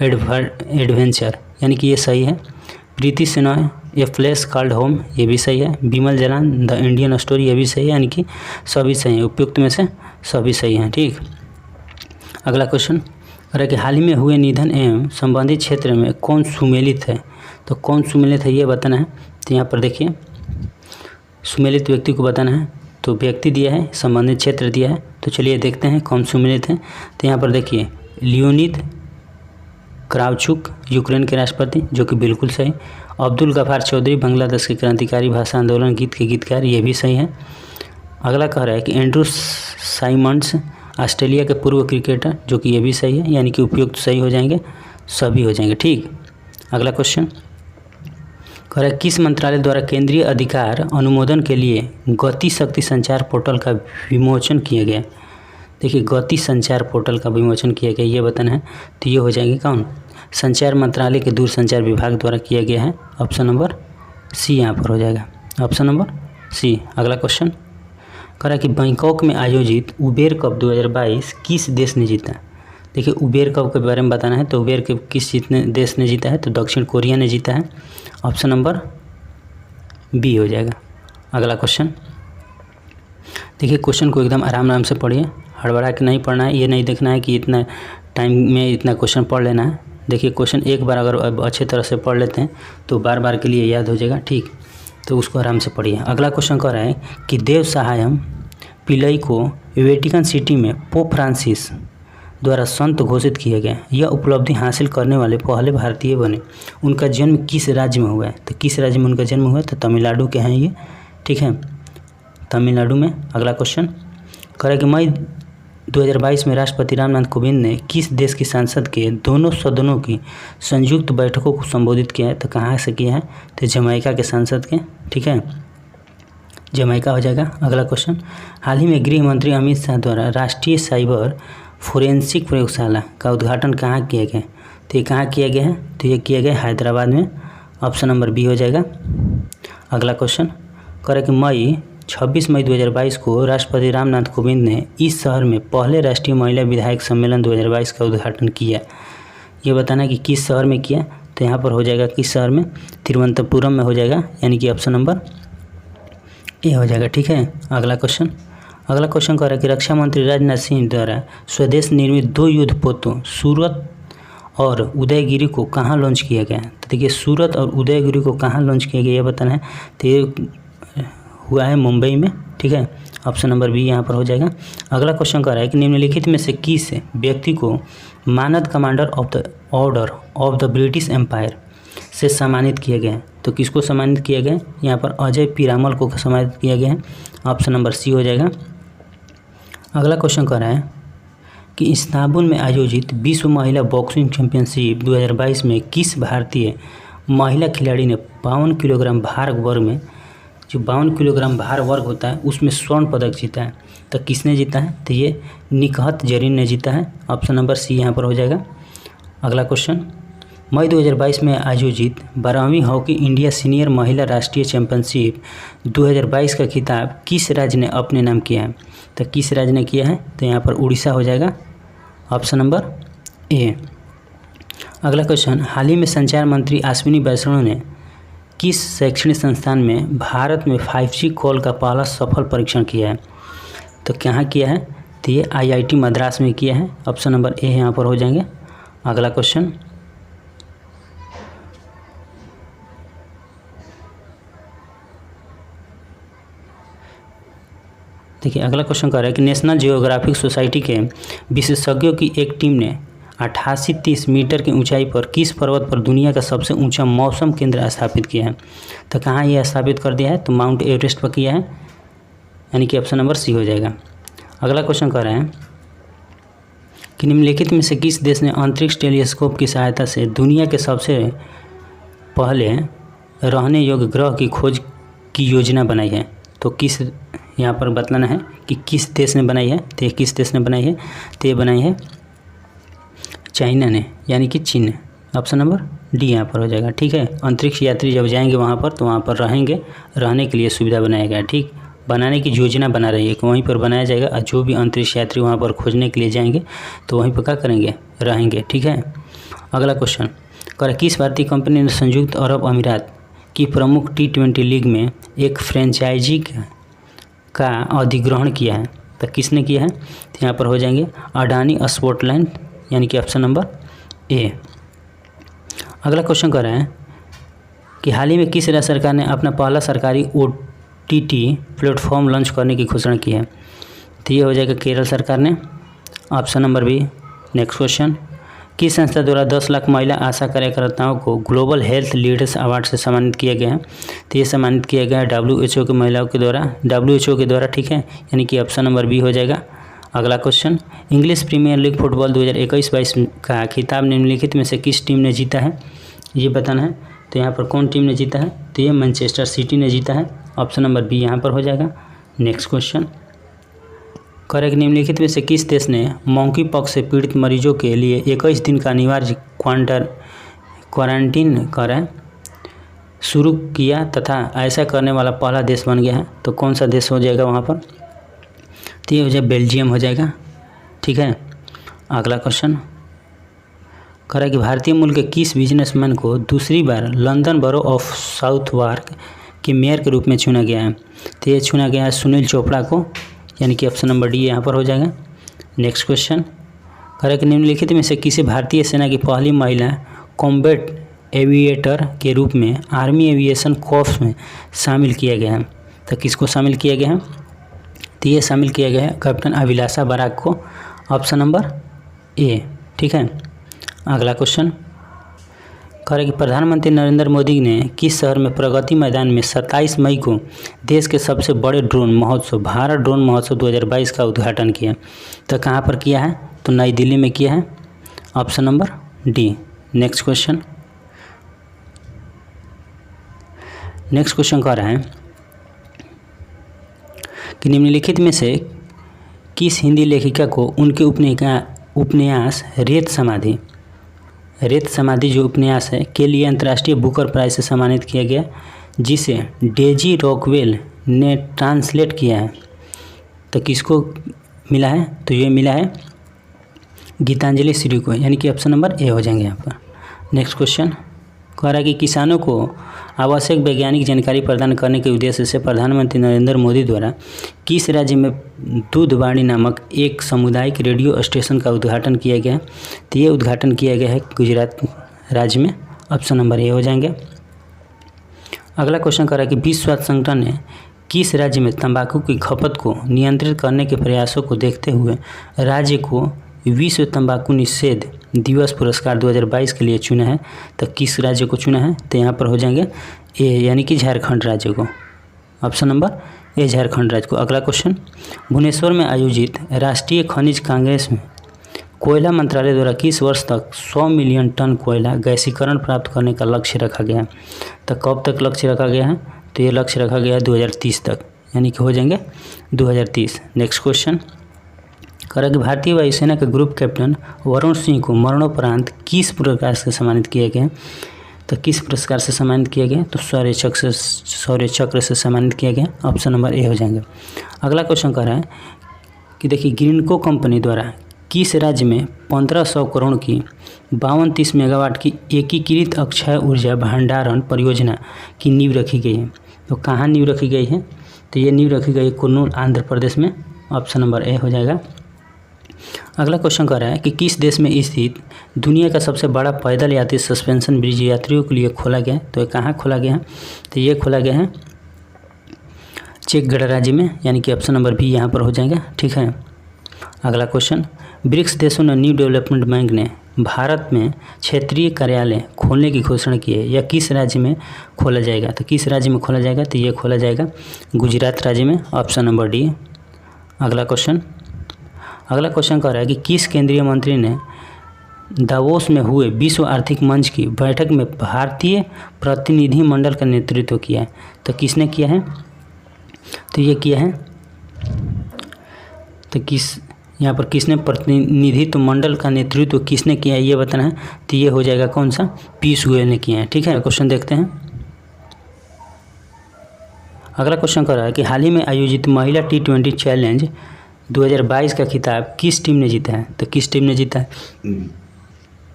adventure, यानी कि ये सही है। Preeti Sinha, a place called home, ये भी सही है। Bimal Jalan, the Indian story, ये भी सही है। यानी कि सभी सही हैं, उपयुक्त में से सभी सही हैं। ठीक, अगला क्वेश्चन कह रहा है कि हाल ही में हुए निधन एवं संबंधित क्षेत्र में कौन सुमेलित है? तो कौन सुमेलित है ये बताना है। तो यहाँ पर देखिए, सुमेलित व्यक्ति को बताना है। तो व्यक्ति दिया है, संबंधित क्षेत्र दिया है। तो चलिए देखते हैं कौन सुमेलित है। तो यहाँ पर देखिए, लियोनिद क्राउचुक यूक्रेन के राष्ट्रपति, जो कि बिल्कुल सही। अब्दुल गफार चौधरी बांग्लादेश के क्रांतिकारी भाषा आंदोलन गीत के गीतकार, ये भी सही है। अगला कह रहा है कि एंड्रू साइमंड्स ऑस्ट्रेलिया के पूर्व क्रिकेटर, जो कि ये भी सही है। यानी कि उपयुक्त सही हो जाएंगे, सभी हो जाएंगे। ठीक, अगला क्वेश्चन कह रहा है किस मंत्रालय द्वारा केंद्रीय अधिकार अनुमोदन के लिए गति शक्ति संचार पोर्टल का विमोचन किया गया? देखिए, गति संचार पोर्टल का विमोचन किया गया, ये बताना है। तो ये हो जाएंगे कौन? संचार मंत्रालय के दूरसंचार विभाग द्वारा किया गया है। ऑप्शन नंबर सी यहाँ पर हो जाएगा, ऑप्शन नंबर सी। अगला क्वेश्चन कह रहा है कि बैंकॉक में आयोजित उबेर कप 2022 किस देश ने जीता? देखिए, उबेर कप के बारे में बताना है। तो उबेर के किस देश ने जीता है? तो दक्षिण कोरिया ने जीता है। ऑप्शन नंबर बी हो जाएगा। अगला क्वेश्चन देखिए, क्वेश्चन को एकदम आराम से पढ़िए, हड़बड़ा के नहीं पढ़ना है। ये नहीं देखना है कि इतना टाइम में इतना क्वेश्चन पढ़ लेना है। देखिए, क्वेश्चन एक बार अगर अच्छे तरह से पढ़ लेते हैं तो बार बार के लिए याद हो जाएगा। ठीक, तो उसको आराम से पढ़िए। अगला क्वेश्चन कह रहा है कि देव सहायम पिल्लई को वेटिकन सिटी में पोप फ्रांसिस द्वारा संत घोषित किया गया। यह उपलब्धि हासिल करने वाले पहले भारतीय बने। उनका जन्म किस राज्य में हुआ है? तो किस राज्य में उनका जन्म हुआ है? तो तमिलनाडु के हैं ये। ठीक है, तमिलनाडु में। अगला क्वेश्चन कह रहा है कि मई 2022 में राष्ट्रपति रामनाथ कोविंद ने किस देश की संसद के दोनों सदनों की संयुक्त बैठकों को संबोधित किया है? तो कहाँ से किया है? तो जमैका के संसद के। ठीक है, जमैका हो जाएगा। अगला क्वेश्चन, हाल ही में गृह मंत्री अमित शाह द्वारा राष्ट्रीय साइबर फोरेंसिक प्रयोगशाला का उद्घाटन कहाँ किया गया? तो ये कहाँ किया गया है? तो ये किया गया हैदराबाद में। ऑप्शन नंबर बी हो जाएगा। अगला क्वेश्चन कह रहा है कि 26 मई 2022 को राष्ट्रपति रामनाथ कोविंद ने इस शहर में पहले राष्ट्रीय महिला विधायक सम्मेलन 2022 का उद्घाटन किया। ये बताना है कि किस शहर में किया। तो यहाँ पर हो जाएगा किस शहर में? तिरुवनंतपुरम में हो जाएगा। यानी कि ऑप्शन नंबर ए हो जाएगा। ठीक है, अगला क्वेश्चन कह रहा है कि रक्षा मंत्री राजनाथ सिंह द्वारा स्वदेश निर्मित 2 युद्धपोतों सूरत और उदयगिरी को कहाँ लॉन्च किया गया? तो देखिए, सूरत और उदयगिरी को कहाँ लॉन्च किया गया ये बताना है। तो ये हुआ है मुंबई में। ठीक है, ऑप्शन नंबर बी यहाँ पर हो जाएगा। अगला क्वेश्चन कह रहा है कि निम्नलिखित में से किस व्यक्ति को मानद commander of the order of the British empire से सम्मानित किया गया है? तो किसको सम्मानित किया गया है? यहाँ पर अजय पीरामल को सम्मानित किया गया है। ऑप्शन नंबर सी हो जाएगा। अगला क्वेश्चन कह रहा है कि इस्तांबुल में आयोजित विश्व महिला बॉक्सिंग चैंपियनशिप 2022 में किस भारतीय महिला खिलाड़ी ने 52 किलोग्राम भार वर्ग में, जो 52 किलोग्राम भार वर्ग होता है उसमें स्वर्ण पदक जीता है? तो किसने जीता है? तो ये निकहत जरीन ने जीता है। ऑप्शन नंबर सी यहाँ पर हो जाएगा। अगला क्वेश्चन मई 2022 में आयोजित 12वीं हॉकी इंडिया सीनियर महिला राष्ट्रीय चैंपियनशिप 2022 का खिताब किस राज्य ने अपने नाम किया है? तो किस राज्य ने किया है? तो यहाँ पर उड़ीसा हो जाएगा, ऑप्शन नंबर ए। अगला क्वेश्चन, हाल ही में संचार मंत्री अश्विनी वैष्णव ने किस शैक्षणिक संस्थान में भारत में 5G कॉल का पहला सफल परीक्षण किया है? तो कहाँ किया है? तो ये IIT मद्रास में किया है, ऑप्शन नंबर ए यहाँ पर हो जाएंगे। अगला क्वेश्चन, देखिए अगला क्वेश्चन कह रहा है कि नेशनल जियोग्राफिक सोसाइटी के विशेषज्ञों की एक टीम ने 8830 मीटर की ऊंचाई पर किस पर्वत पर दुनिया का सबसे ऊंचा मौसम केंद्र स्थापित किया है? तो कहाँ यह स्थापित कर दिया है? तो माउंट एवरेस्ट पर किया है, यानी कि ऑप्शन नंबर सी हो जाएगा। अगला क्वेश्चन कह रहे हैं कि निम्नलिखित में से किस देश ने अंतरिक्ष टेलीस्कोप की सहायता से दुनिया के सबसे पहले रहने योग्य ग्रह की खोज की योजना बनाई है? तो किस, यहाँ पर बताना है कि किस देश ने बनाई है। तो किस देश ने बनाई है? तो ये बनाई है चाइना ने, यानी कि चीन। ऑप्शन नंबर डी यहाँ पर हो जाएगा। ठीक है, अंतरिक्ष यात्री जब जाएंगे वहाँ पर तो वहाँ पर रहेंगे, रहने के लिए सुविधा बनाया गया। ठीक, बनाने की योजना बना रही है कि वहीं पर बनाया जाएगा, और जो भी अंतरिक्ष यात्री वहाँ पर खोजने के लिए जाएंगे तो वहीं पर क्या करेंगे? रहेंगे। ठीक है। अगला क्वेश्चन कर, किस भारतीय कंपनी ने संयुक्त अरब अमीरात की प्रमुख T20 लीग में एक फ्रेंचाइजी का अधिग्रहण किया है? तो किसने किया है? तो यहाँ पर हो जाएंगे अडानी स्पोर्टलैंड, यानी कि ऑप्शन नंबर ए। अगला क्वेश्चन कर रहे हैं कि हाल ही में किस राज्य सरकार ने अपना पहला सरकारी OTT प्लेटफॉर्म लॉन्च करने की घोषणा की है? तो ये हो जाएगा केरल सरकार ने, option number B. Next question, किस संस्था द्वारा 10 लाख महिला आशा कार्यकर्ताओं को ग्लोबल हेल्थ लीडर्स अवार्ड से सम्मानित किया गया है? तो ये सम्मानित किया गया है WHO के महिलाओं के द्वारा, WHO के द्वारा। ठीक है, यानी कि ऑप्शन नंबर बी हो जाएगा। अगला question, English premier league football 2021-22 का खिताब निम्नलिखित में से किस टीम ने जीता है? ये बताना है। तो यहाँ पर कौन टीम ने जीता है? तो ये मैनचेस्टर सिटी ने जीता है, ऑप्शन नंबर बी यहाँ पर हो जाएगा। नेक्स्ट क्वेश्चन, करेक्ट, निम्नलिखित में से किस देश ने मंकी पॉक्स से पीड़ित मरीजों के लिए 21 दिन का अनिवार्य क्वारंटीन करें शुरू किया तथा ऐसा करने वाला पहला देश बन गया है? तो कौन सा देश हो जाएगा वहाँ पर? तो ये हो जाए बेल्जियम हो जाएगा। ठीक है। अगला क्वेश्चन करा कि भारतीय मूल के किस बिजनेसमैन को दूसरी बार लंदन बरो ऑफ साउथवार्क के मेयर के रूप में चुना गया है? तो ये चुना गया है सुनील चोपड़ा को, यानी कि ऑप्शन नंबर डी यहाँ पर हो जाएगा। नेक्स्ट क्वेश्चन करा कि निम्नलिखित में से किसी भारतीय सेना की पहली महिला कॉम्बैट एविएटर के रूप में आर्मी एविएशन कॉर्प्स में शामिल किया गया है? तो किसको शामिल किया गया है? तो ये शामिल किया गया है कैप्टन अभिलाषा बराक को, ऑप्शन नंबर ए। ठीक है। अगला क्वेश्चन करें कि प्रधानमंत्री नरेंद्र मोदी ने किस शहर में प्रगति मैदान में 27 मई को देश के सबसे बड़े ड्रोन महोत्सव भारत ड्रोन महोत्सव 2022 का उद्घाटन किया? तो कहाँ पर किया है? तो नई दिल्ली में किया है, option number D. Next question कह रहा है कि निम्नलिखित में से किस हिंदी लेखिका को उनके उपन्यास रेत समाधि जो उपन्यास है के लिए अंतर्राष्ट्रीय बुकर प्राइज से सम्मानित किया गया, जिसे डेजी रॉकवेल ने ट्रांसलेट किया है? तो किसको मिला है? तो ये मिला है गीतांजलि श्री को, यानी कि ऑप्शन नंबर ए हो जाएंगे यहाँ पर। नेक्स्ट क्वेश्चन कह रहा है कि किसानों को आवश्यक वैज्ञानिक जानकारी प्रदान करने के उद्देश्य से प्रधानमंत्री नरेंद्र मोदी द्वारा किस राज्य में दूधवाणी नामक एक सामुदायिक रेडियो स्टेशन का उद्घाटन किया गया? तो ये उद्घाटन किया गया है गुजरात राज्य में, ऑप्शन नंबर ए हो जाएंगे। अगला क्वेश्चन कर रहा है कि विश्व स्वास्थ्य संगठन ने किस राज्य में तंबाकू की खपत को नियंत्रित करने के प्रयासों को देखते हुए राज्य को विश्व तंबाकू निषेध दिवस पुरस्कार 2022 के लिए चुना है? तो किस राज्य को चुना है? तो यहाँ पर हो जाएंगे ए, यानी कि झारखंड राज्य को, ऑप्शन नंबर ए झारखंड राज्य को। अगला क्वेश्चन, भुवनेश्वर में आयोजित राष्ट्रीय खनिज कांग्रेस में कोयला मंत्रालय द्वारा किस वर्ष तक 100 मिलियन टन कोयला गैसीकरण प्राप्त करने का लक्ष्य रखा गया है? तो कब तक लक्ष्य रखा गया है? तो ये लक्ष्य रखा गया है 2030 तक, यानी कि हो जाएंगे 2030। नेक्स्ट क्वेश्चन कह रहा है कि भारतीय वायुसेना के ग्रुप कैप्टन वरुण सिंह को मरणोपरांत किस पुरस्कार से सम्मानित किया गया? तो किस पुरस्कार से सम्मानित किया गया? तो शौर्य चक्र से सम्मानित किया गया। ऑप्शन नंबर ए हो जाएगा। अगला क्वेश्चन कह रहा है कि देखिए ग्रीनको कंपनी द्वारा किस राज्य में 1500 करोड़ की 5230 मेगावाट की एकीकृत अक्षय ऊर्जा भंडारण परियोजना की नींव रखी गई है? तो कहाँ नींव रखी गई है? तो ये नींव रखी गई कुन्नूर आंध्र प्रदेश में। ऑप्शन नंबर ए हो जाएगा। अगला क्वेश्चन कह रहा है कि किस देश में स्थित दुनिया का सबसे बड़ा पैदल यात्री सस्पेंशन ब्रिज यात्रियों के लिए खोला गया है? तो ये कहाँ खोला गया है? तो ये खोला गया है चेक गणराज्य में, यानी कि ऑप्शन नंबर बी यहाँ पर हो जाएगा। ठीक है। अगला क्वेश्चन, ब्रिक्स देशों ने न्यू डेवलपमेंट बैंक ने भारत में क्षेत्रीय कार्यालय खोलने की घोषणा की है, या किस राज्य में खोला जाएगा? तो किस राज्य में खोला जाएगा? तो ये खोला जाएगा गुजरात राज्य में। Option number D. अगला क्वेश्चन कह रहा है कि किस केंद्रीय मंत्री ने दावोस में हुए विश्व आर्थिक मंच की बैठक में भारतीय प्रतिनिधि मंडल का नेतृत्व किया है? तो किसने किया है? तो ये किया है, तो यहाँ पर किसने प्रतिनिधित्व मंडल का नेतृत्व किसने किया है ये बताना है। तो ये हो जाएगा कौन सा? पीयूष गोयल ने किया है। ठीक है। क्वेश्चन देखते हैं। अगला क्वेश्चन कर रहा है कि हाल ही में आयोजित महिला T20 चैलेंज 2022 का खिताब किस टीम ने जीता है? तो किस टीम ने जीता है?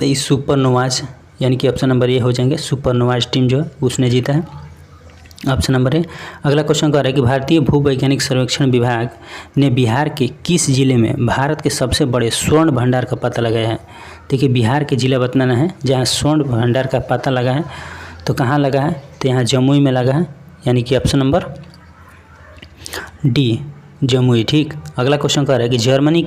तो इस सुपर नोवाज, यानी कि ऑप्शन नंबर ए हो जाएंगे, सुपर नोवाज टीम जो है उसने जीता है। Option number A. अगला क्वेश्चन कह रहा है कि भारतीय भूवैज्ञानिक सर्वेक्षण विभाग ने बिहार के किस जिले में भारत के सबसे बड़े स्वर्ण भंडार का पता लगाया है? देखिए बिहार के जिला बताना है जहाँ स्वर्ण भंडार का पता लगा है। तो कहाँ लगा है? तो यहाँ जमुई में लगा है, यानी कि ऑप्शन नंबर डी जमुई। ठीक। अगला क्वेश्चन कह रहा है कि जर्मनी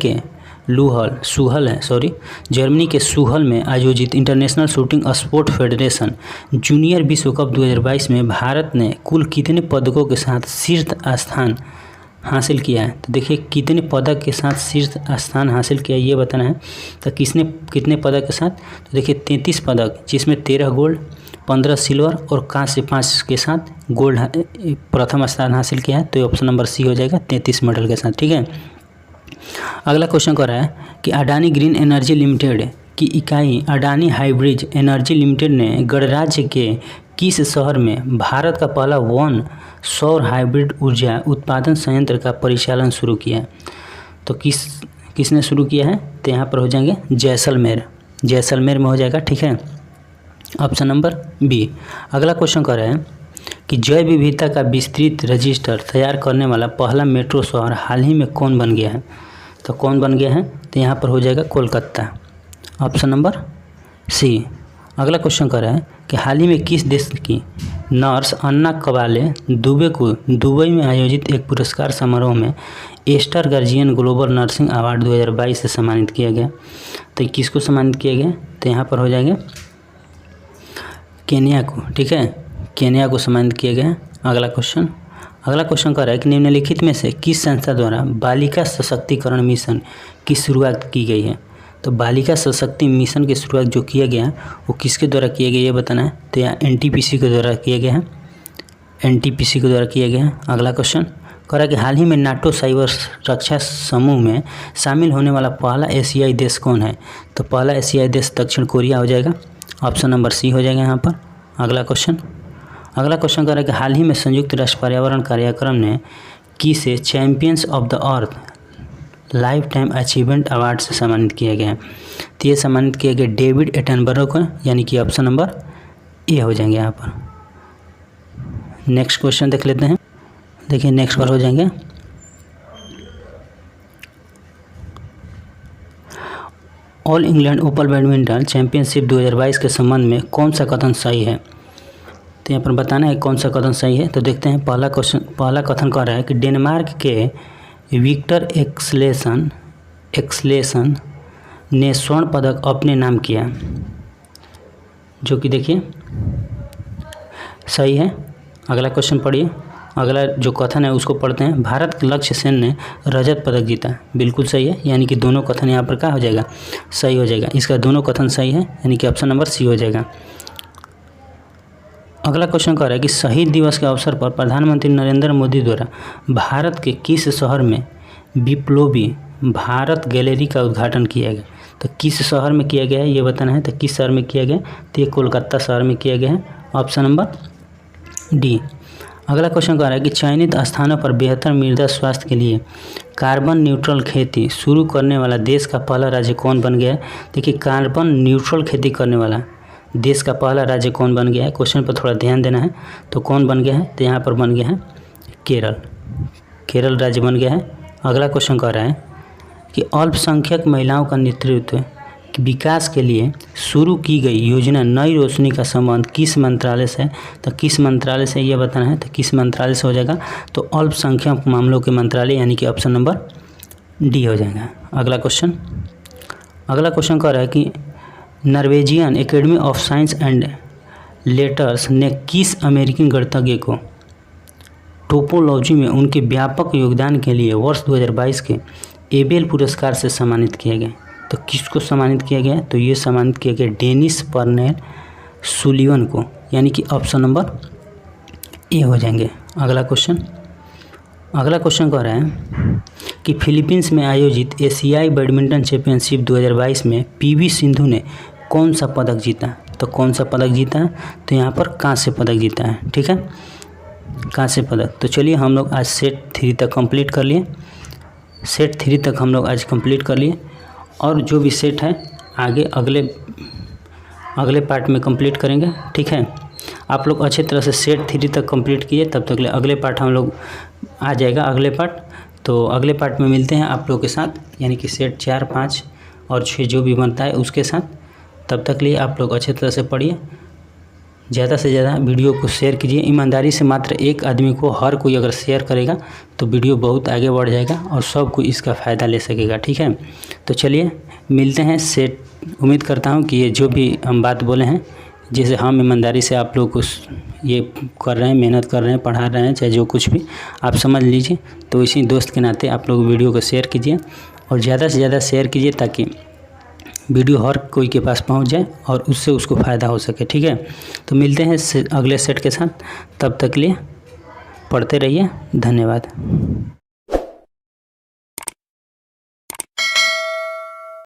के सूहल में आयोजित international shooting sport federation junior विश्व कप 2022 में भारत ने कुल कितने पदकों के साथ शीर्ष स्थान हासिल किया है? तो देखिए कितने पदक के साथ शीर्ष स्थान हासिल किया ये बताना है। तो किसने कितने पदक के साथ? तो देखिए 33 पदक, जिसमें 13 गोल्ड, 15 सिल्वर और कांस्य 5 के साथ गोल्ड प्रथम स्थान हासिल किया है। तो ऑप्शन नंबर सी हो जाएगा 33 मेडल के साथ। ठीक है। अगला क्वेश्चन कर रहा है कि अडानी ग्रीन एनर्जी लिमिटेड की इकाई अडानी हाइब्रिड एनर्जी लिमिटेड ने गणराज्य के किस शहर में भारत का पहला वन सौर हाइब्रिड ऊर्जा उत्पादन संयंत्र का परिचालन शुरू किया है? तो किसने शुरू किया है? तो यहाँ पर हो जाएंगे जैसलमेर में हो जाएगा। ठीक है। Option number B. अगला क्वेश्चन कर रहा है कि जैव विविधता का विस्तृत रजिस्टर तैयार करने वाला पहला मेट्रो शहर हाल ही में कौन बन गया है? तो कौन बन गया है? तो यहाँ पर हो जाएगा कोलकाता। Option number C. अगला क्वेश्चन कर रहा है कि हाल ही में किस देश की नर्स अन्ना कबाले दुबे को दुबई में आयोजित एक पुरस्कार समारोह में Aster guardian global nursing award 2022 से सम्मानित किया गया? तो किसको सम्मानित किया गया? तो यहाँ पर हो जाएगा केन्या को। ठीक है, केन्या को सम्मानित किया गया। अगला क्वेश्चन कर रहा है कि निम्नलिखित में से किस संस्था द्वारा बालिका सशक्तिकरण मिशन की शुरुआत की गई है? तो बालिका सशक्ति मिशन की शुरुआत जो किया गया वो किसके द्वारा किया गया ये बताना है। तो यहाँ NTPC के द्वारा किया गया है, NTPC के द्वारा किया गया है। अगला क्वेश्चन कह रहा है कि हाल ही में नाटो साइबर रक्षा समूह में शामिल होने वाला पहला एशियाई देश कौन है? तो पहला एशियाई देश दक्षिण कोरिया हो जाएगा। ऑप्शन नंबर सी हो जाएगा यहाँ पर। अगला क्वेश्चन कह रहा है कि हाल ही में संयुक्त राष्ट्र पर्यावरण कार्यक्रम ने किसे champions of the earth life time achievement award से सम्मानित किया गया है? तो ये सम्मानित किया गया डेविड एटनबरो को, यानी कि ऑप्शन नंबर ए हो जाएंगे यहाँ पर। नेक्स्ट क्वेश्चन देख लेते हैं। देखिए नेक्स्ट पर हो जाएंगे all England open badminton championship 2022 के संबंध में कौन सा कथन सही है? तो यहाँ पर बताना है कौन सा कथन सही है। तो देखते हैं। पहला कथन कह रहा है कि डेनमार्क के विक्टर एक्सलेसन ने स्वर्ण पदक अपने नाम किया, जो कि देखिए सही है। अगला क्वेश्चन पढ़िए। अगला जो कथन है उसको पढ़ते हैं। भारत के लक्ष्य सेन ने रजत पदक जीता, बिल्कुल सही है, यानी कि दोनों कथन यहाँ पर क्या हो जाएगा? सही हो जाएगा। इसका दोनों कथन सही है, यानी कि ऑप्शन नंबर सी हो जाएगा। अगला क्वेश्चन कह रहा है कि शहीद दिवस के अवसर पर प्रधानमंत्री नरेंद्र मोदी द्वारा भारत के किस शहर में विप्लवी भारत गैलरी का उद्घाटन किया गया। तो किस शहर में किया गया है ये बताना है। तो किस शहर में किया गया? तो ये कोलकाता शहर में किया गया है, ऑप्शन नंबर डी। अगला क्वेश्चन कह रहा है कि चयनित स्थानों पर बेहतर मृदा स्वास्थ्य के लिए कार्बन न्यूट्रल खेती शुरू करने वाला देश का पहला राज्य कौन बन गया है? देखिए, कार्बन न्यूट्रल खेती करने वाला देश का पहला राज्य कौन बन गया है? क्वेश्चन पर थोड़ा ध्यान देना है। तो कौन बन गया है? तो यहाँ पर बन गया है केरल। केरल राज्य बन गया है। अगला क्वेश्चन कह रहा है कि अल्पसंख्यक महिलाओं का नेतृत्व विकास के लिए शुरू की गई योजना नई रोशनी का संबंध किस मंत्रालय से है? तो किस मंत्रालय से ये बताना है। तो किस मंत्रालय से हो जाएगा? तो अल्पसंख्यक मामलों के मंत्रालय, यानी कि ऑप्शन नंबर डी हो जाएगा। अगला क्वेश्चन कह रहा है कि Norwegian academy of science and letters ने किस अमेरिकी गणितज्ञ को टोपोलॉजी में उनके व्यापक योगदान के लिए वर्ष 2022 के एबेल पुरस्कार से सम्मानित किया गया? तो किसको सम्मानित किया गया? तो ये सम्मानित किया गया डेनिस पर्नेल सुलिवन को, यानी कि ऑप्शन नंबर ए हो जाएंगे। अगला क्वेश्चन कह रहा है कि फिलीपींस में आयोजित एशियाई बैडमिंटन चैंपियनशिप 2022 में पीवी सिंधु ने कौन सा पदक जीता? तो कौन सा पदक जीता है? तो यहाँ पर कांस्य पदक जीता है। ठीक है, कांस्य पदक। तो चलिए हम लोग आज सेट 3 तक कंप्लीट कर लिए। सेट 3 तक हम लोग आज कंप्लीट कर लिए, और जो भी सेट है आगे अगले पार्ट में कंप्लीट करेंगे। ठीक है, आप लोग अच्छे तरह से सेट 3 तक कंप्लीट किए, तब तक अगले पार्ट हम लोग आ जाएगा अगले पार्ट। तो अगले पार्ट में मिलते हैं आप लोग के साथ, यानी कि सेट 4, 5 और 6 जो भी बनता है उसके साथ। तब तक लिए आप लोग अच्छे तरह से पढ़िए, ज़्यादा से ज़्यादा वीडियो को शेयर कीजिए। ईमानदारी से मात्र एक आदमी को हर कोई अगर शेयर करेगा तो वीडियो बहुत आगे बढ़ जाएगा और सब कोई इसका फ़ायदा ले सकेगा। ठीक है, तो चलिए मिलते हैं सेट। उम्मीद करता हूँ कि ये जो भी हम बात बोले हैं, जैसे हम ईमानदारी से आप लोग को ये कर रहे हैं, मेहनत कर रहे हैं, पढ़ा रहे हैं, चाहे जो कुछ भी आप समझ लीजिए। तो इसी दोस्त के नाते आप लोग वीडियो को शेयर कीजिए और ज़्यादा से ज़्यादा शेयर कीजिए, ताकि वीडियो हर कोई के पास पहुंच जाए और उससे उसको फ़ायदा हो सके। ठीक है, तो मिलते हैं अगले सेट के साथ। तब तक लिए पढ़ते रहिए। धन्यवाद।